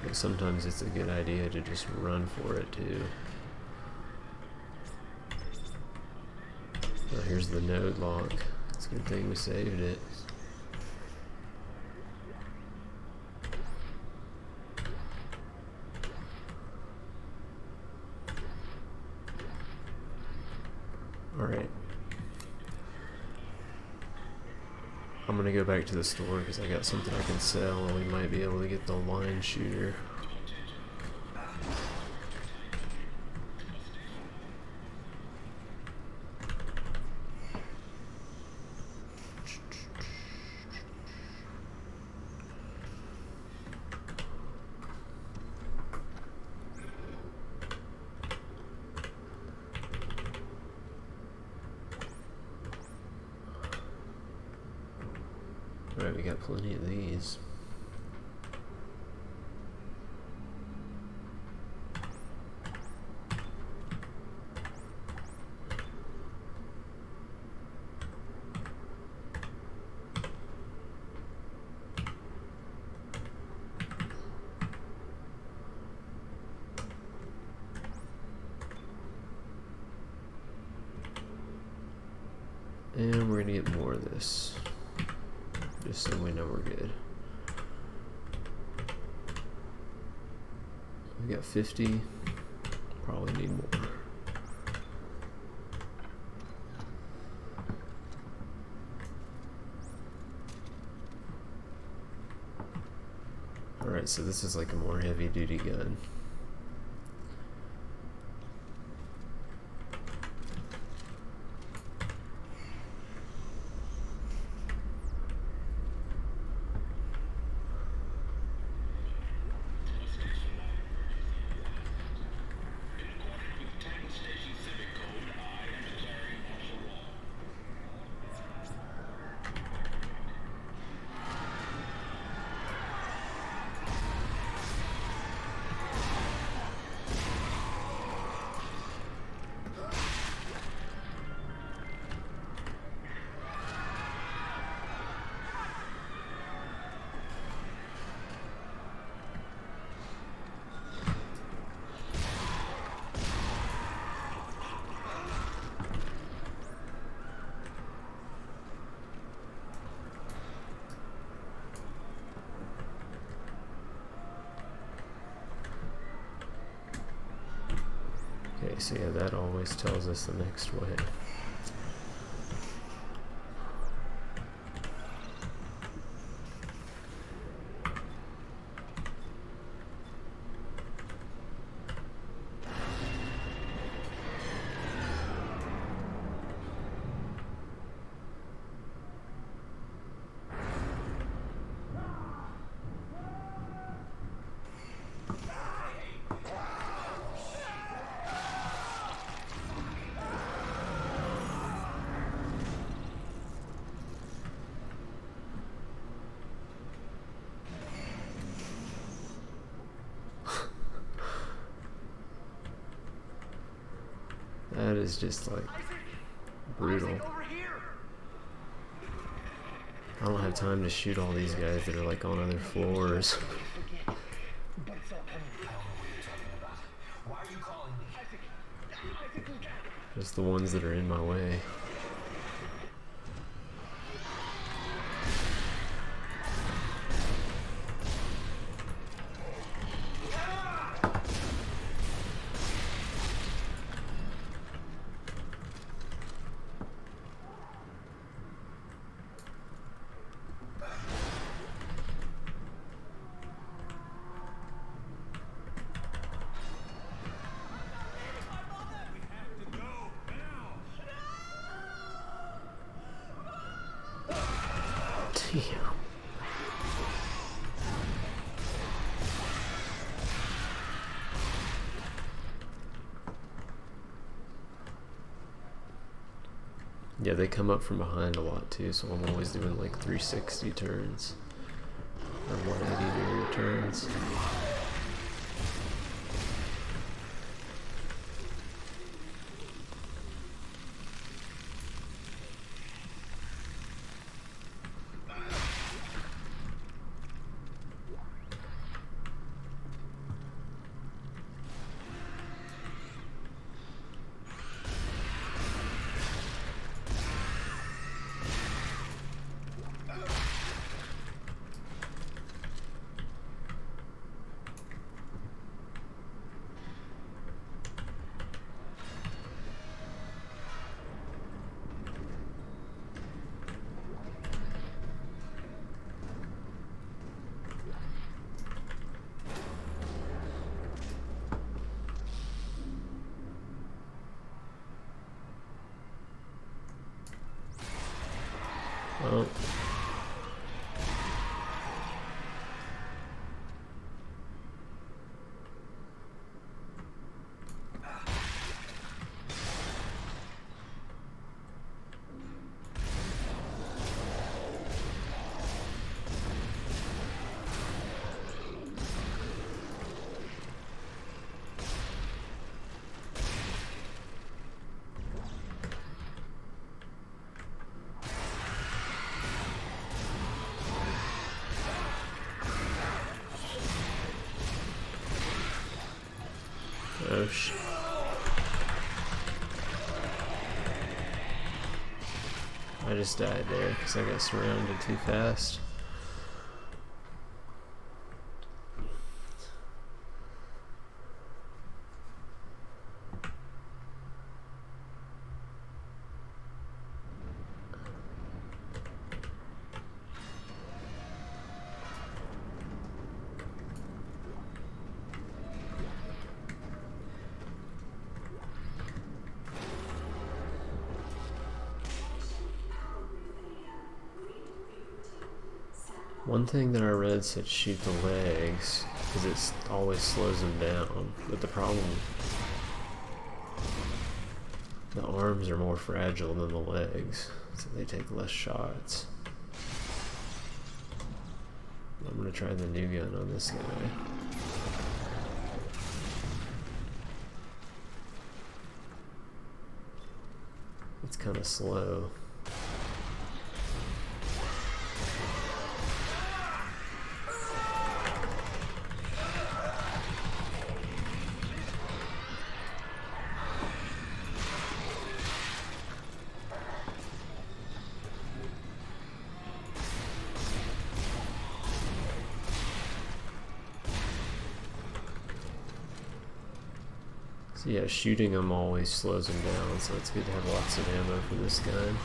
But sometimes it's a good idea to just run for it too. Oh, here's the node lock. It's a good thing we saved it. Alright. I'm gonna go back to the store because I got something I can sell, and we might be able to get the line shooter. Alright, we got plenty of these. And we're gonna get more of this, just so we know we're good. We got 50, probably need more. Alright, so this is like a more heavy duty gun. Okay, so yeah, that always tells us the next way. That is just like brutal. I don't have time to shoot all these guys that are like on other floors. Just the ones that are in my way. Damn. Yeah, they come up from behind a lot too, so I'm always doing like 360 turns or 180 degree turns. Oh. Oh shit. I just died there because I got surrounded too fast. One thing that I read said shoot the legs, because it always slows them down. But the problem, the arms are more fragile than the legs, so they take less shots. I'm gonna try the new gun on this guy. It's kind of slow. So yeah, shooting them always slows them down, so it's good to have lots of ammo for this gun.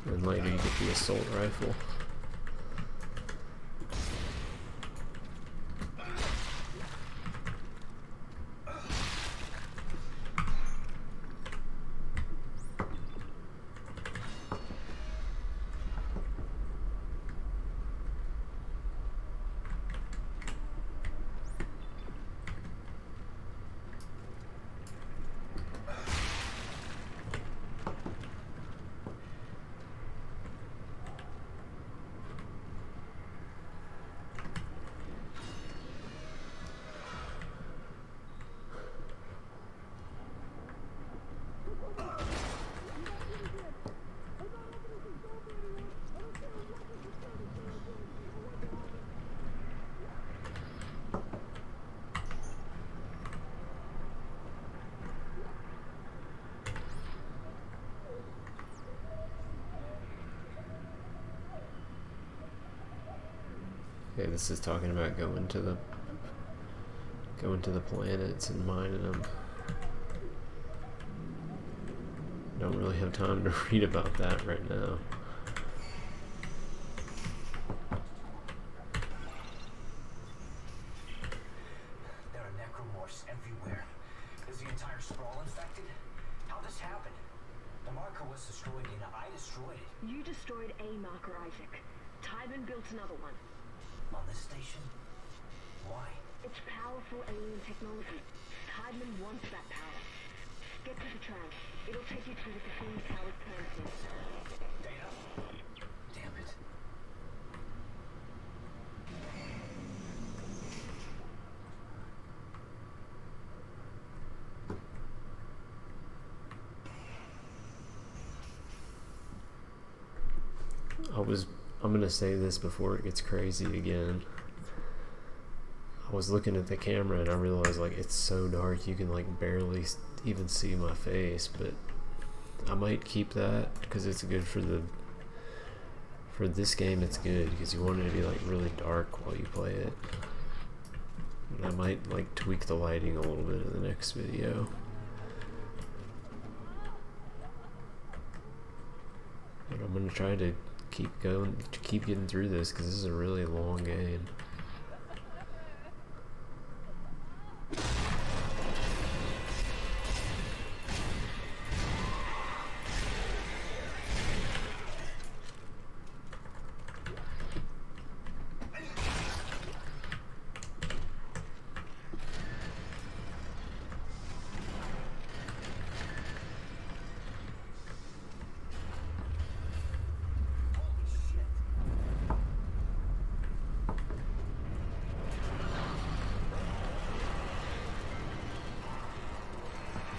And later you get the assault rifle. Okay, this is talking about going to the planets and mining them. Don't really have time to read about that right now. There are necromorphs everywhere. Is the entire sprawl infected? How this happened? The marker was destroyed and I destroyed it. You destroyed a marker, Isaac. Tybin built another one. On this station? Why? It's powerful alien technology. Tybin wants that power. Get to the tram. It'll take you to the Cthulhu Tower's plan. Data? Damn it. I'm gonna say this before it gets crazy again. I was looking at the camera and I realized like it's so dark you can like barely even see my face, but I might keep that because it's good for this game. It's good because you want it to be like really dark while you play it. And I might like tweak the lighting a little bit in the next video. But I'm gonna try to keep getting through this because this is a really long game.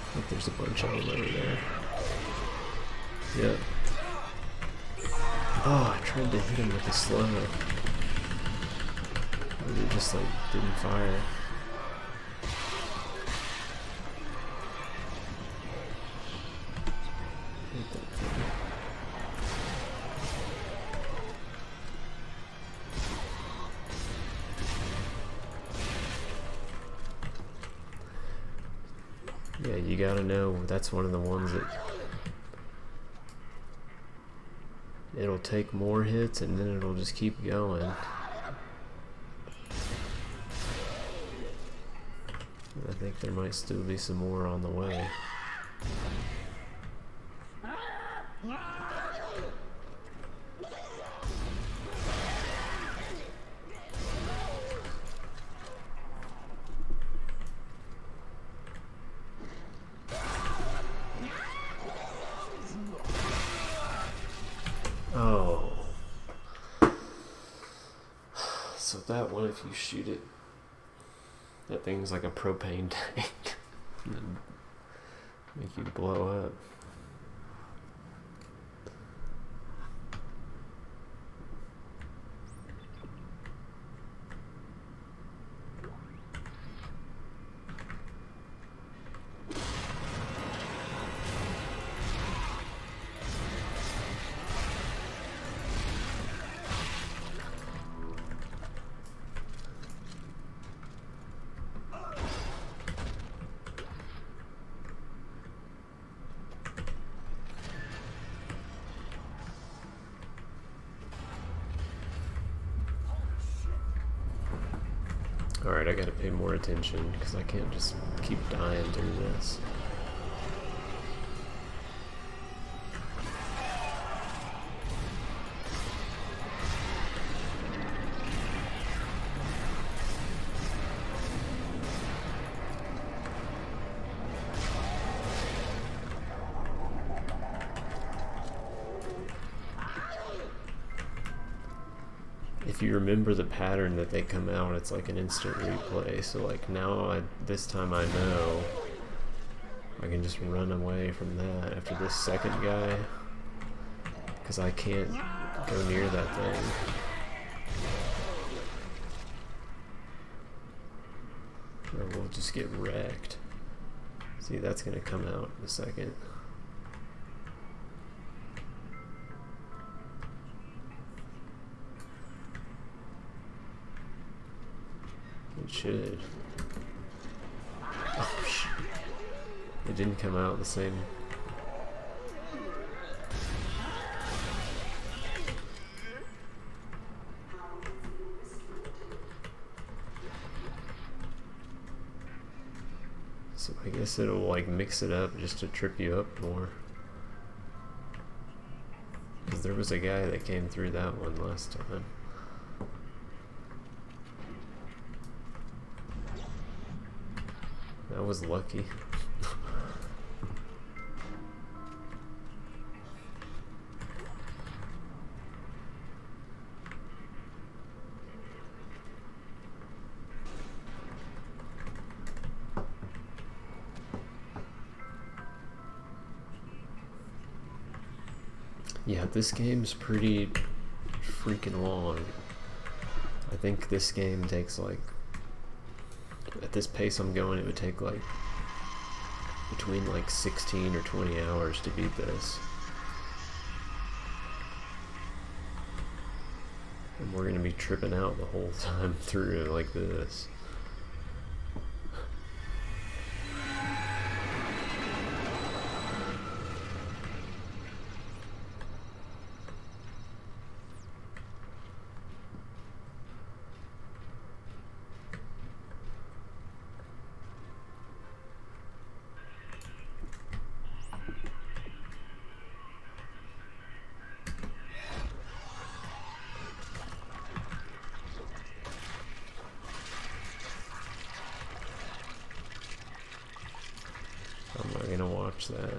I think there's a bunch of them over there. Yep. Oh, I tried to hit him with a slow. Or it just like didn't fire. Hate that thing. Yeah, you gotta know that's one of the ones that it'll take more hits and then it'll just keep going. I think there might still be some more on the way. Oh. So that one, if you shoot it, that thing's like a propane tank. And make you blow up. Alright, I gotta pay more attention because I can't just keep dying through this. If you remember the pattern that they come out, it's like an instant replay. So like now, this time I know I can just run away from that after this second guy, because I can't go near that thing. Or we'll just get wrecked. See, that's gonna come out in a second. It should. Oh, shit. It didn't come out the same. So I guess it'll like mix it up just to trip you up more. Because there was a guy that came through that one last time. That was lucky. Yeah, this game's pretty freaking long. I think this game takes like, at this pace I'm going, it would take like between like 16 or 20 hours to beat this. And we're gonna be tripping out the whole time through like this. I'm not gonna watch that.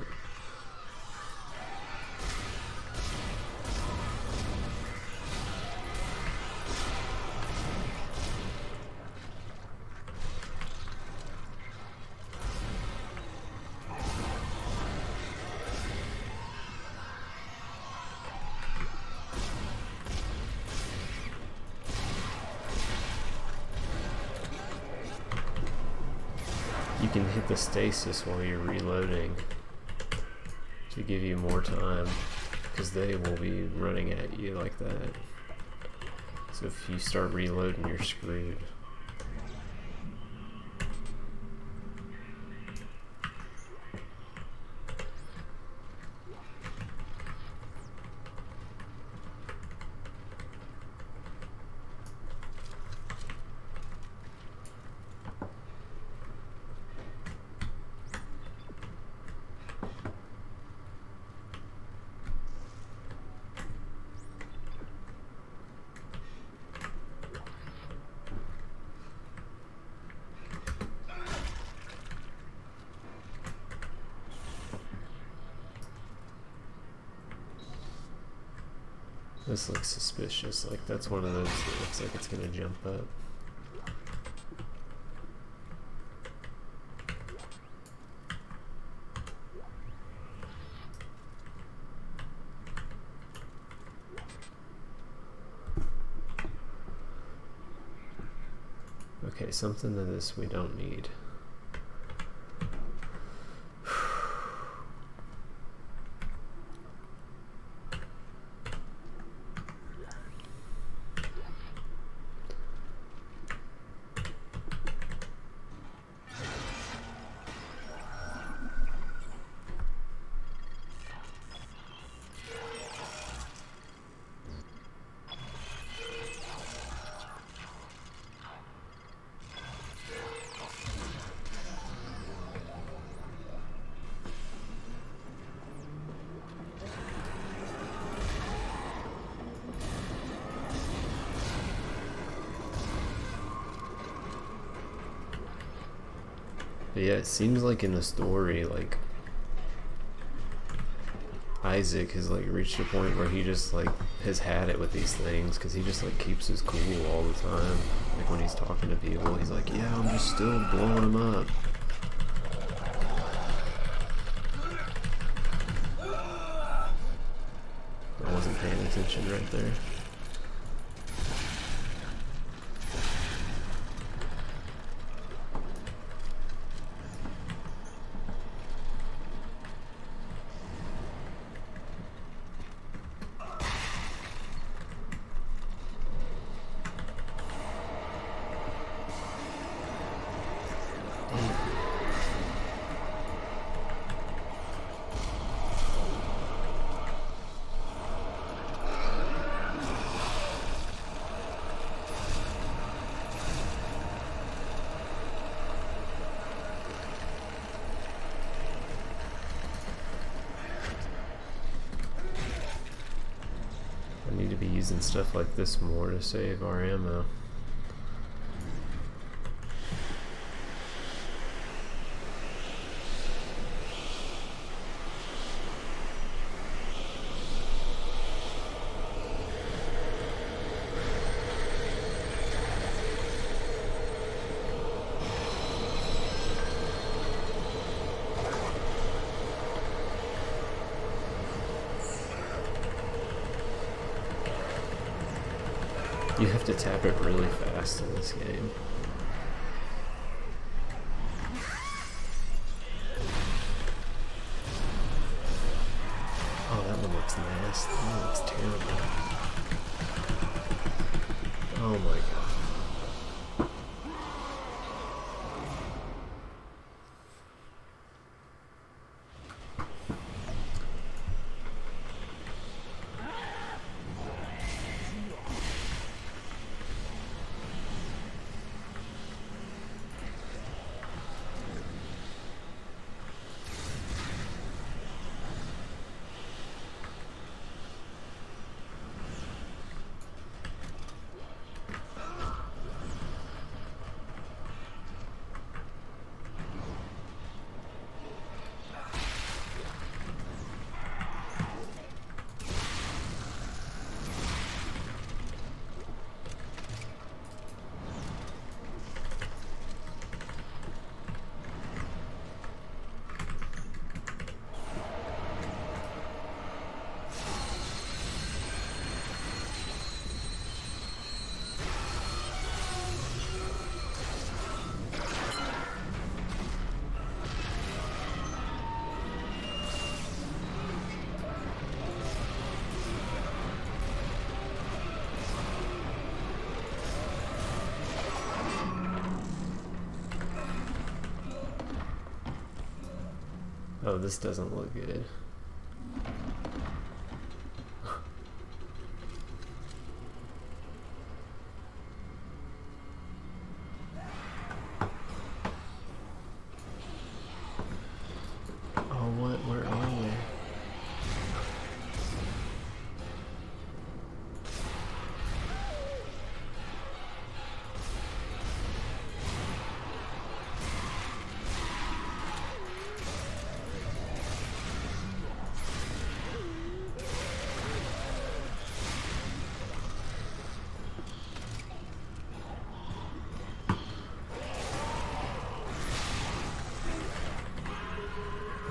You can hit the stasis while you're reloading to give you more time, because they will be running at you like that. So if you start reloading, you're screwed. This looks suspicious, like that's one of those that looks like it's gonna jump up. Okay, something to this we don't need. But yeah, it seems like in the story, like Isaac has like reached a point where he just like has had it with these things, because he just like keeps his cool all the time. Like when he's talking to people, he's like, yeah, I'm just still blowing them up. I wasn't paying attention right there. I need to be using stuff like this more to save our ammo. You have to tap it really fast in this game. Oh, that one looks nasty. That looks terrible. Oh my god. Oh, this doesn't look good. Oh, what? Where are they?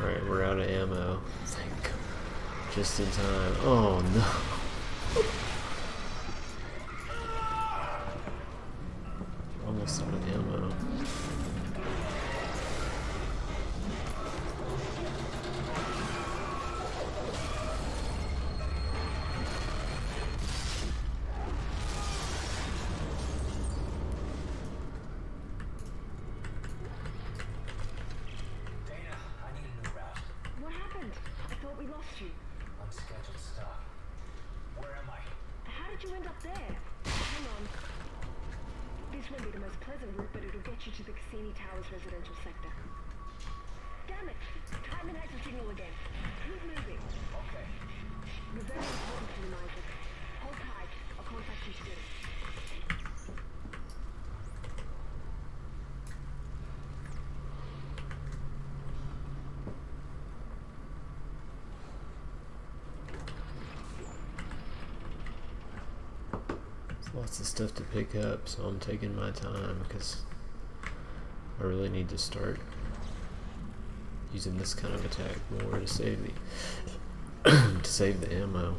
Alright, we're out of ammo. Thank God. Just in time. Oh no. Almost out of ammo. Dana, I need a new route. What happened? I thought we lost you. Unscheduled stuff. Where am I? How did you end up there? Hang on. This won't be the most pleasant route, but it'll get you to the Cassini Towers residential sector. Damn it! Timon has the signal again. Keep moving. Okay. You're very important to me, Isaac. Hold tight. I'll contact you soon. There's lots of stuff to pick up, so I'm taking my time because I really need to start using this kind of attack more to save the to save the ammo.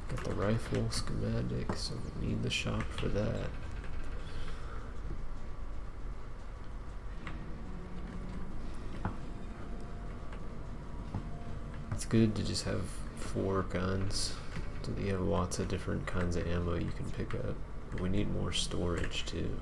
Got the rifle schematic, so we need the shop for that. It's good to just have 4 guns so that you have lots of different kinds of ammo you can pick up. But we need more storage too.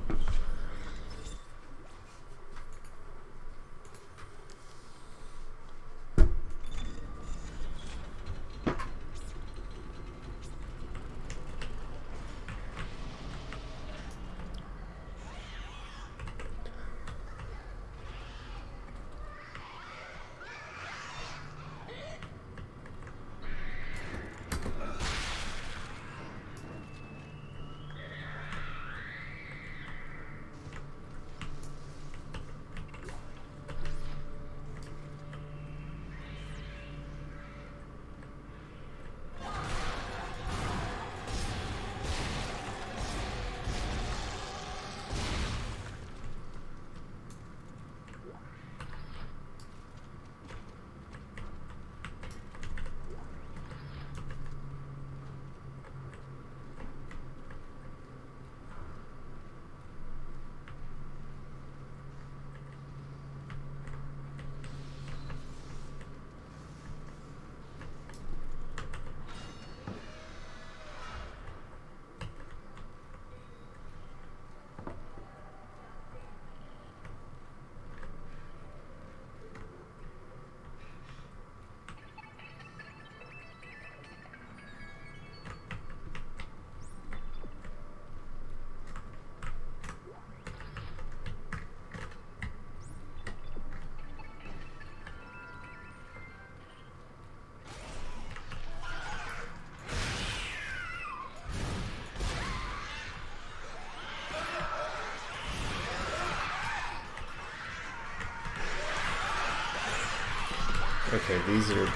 Okay, these are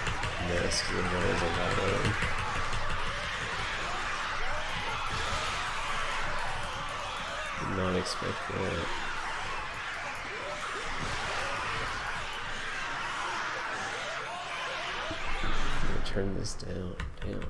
nests, and there's a lot of them. Did not expect that. I'm gonna turn this down. Damn.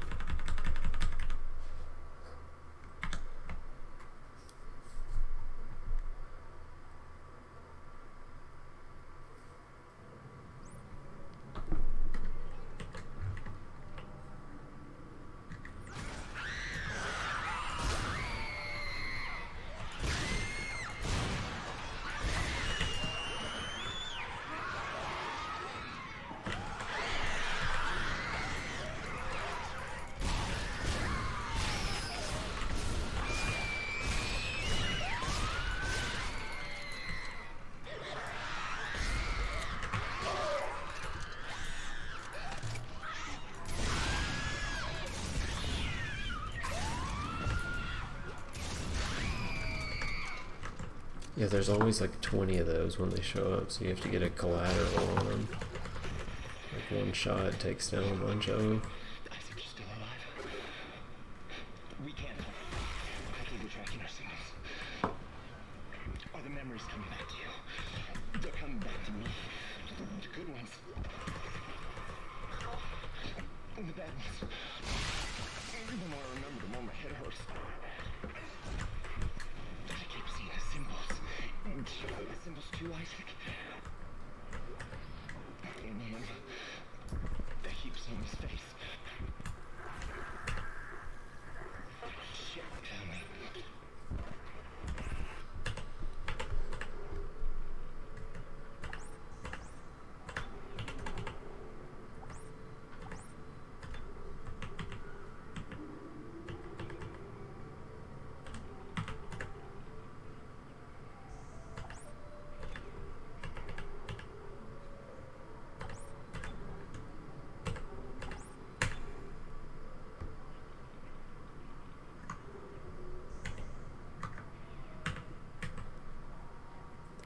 Yeah, there's always like 20 of those when they show up, so you have to get a collateral on them. Like one shot takes down a bunch of them. I think you're still alive. We can't. I think we're tracking our signals. Are the memories coming back to you? They're coming back to me. The good ones. And the bad ones. The more I remember, the more my head hurts. I keep seeing the symbols. The symbols too, Isaac. And him. They keep seeing his face. Shit, tell me.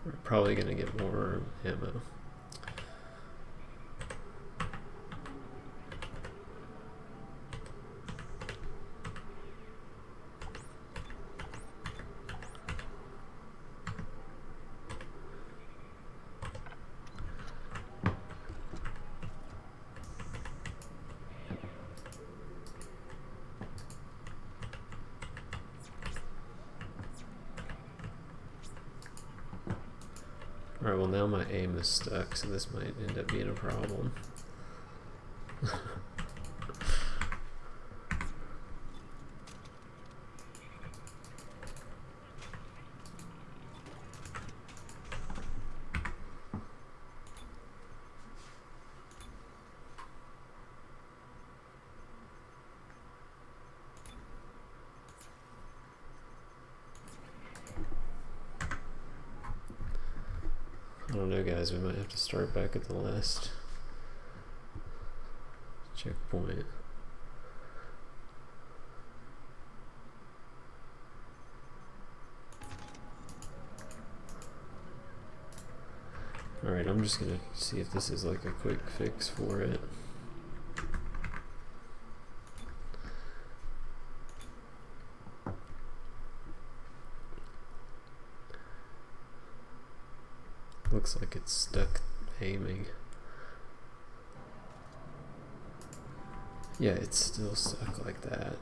We're probably gonna get more ammo. Alright, well now my aim is stuck, so this might end up being a problem. I don't know, guys, we might have to start back at the last checkpoint. Alright, I'm just gonna see if this is like a quick fix for it. Looks like it's stuck aiming. Yeah, it's still stuck like that.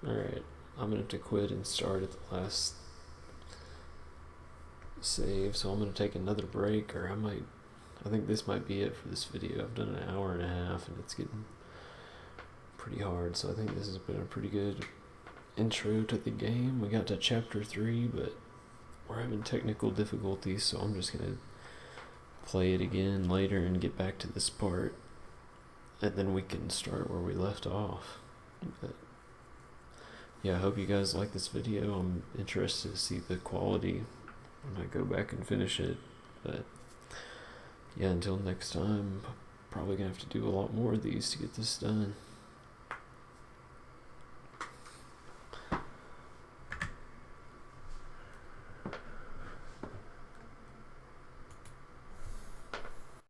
Alright, I'm gonna have to quit and start at the last save, so I'm gonna take another break, or I think this might be it for this video. I've done an hour and a half and it's getting pretty hard, so I think this has been a pretty good intro to the game. We got to chapter 3, but we're having technical difficulties, so I'm just gonna play it again later and get back to this part, and then we can start where we left off. But yeah, I hope you guys like this video. I'm interested to see the quality when I go back and finish it. But yeah, until next time, probably gonna have to do a lot more of these to get this done.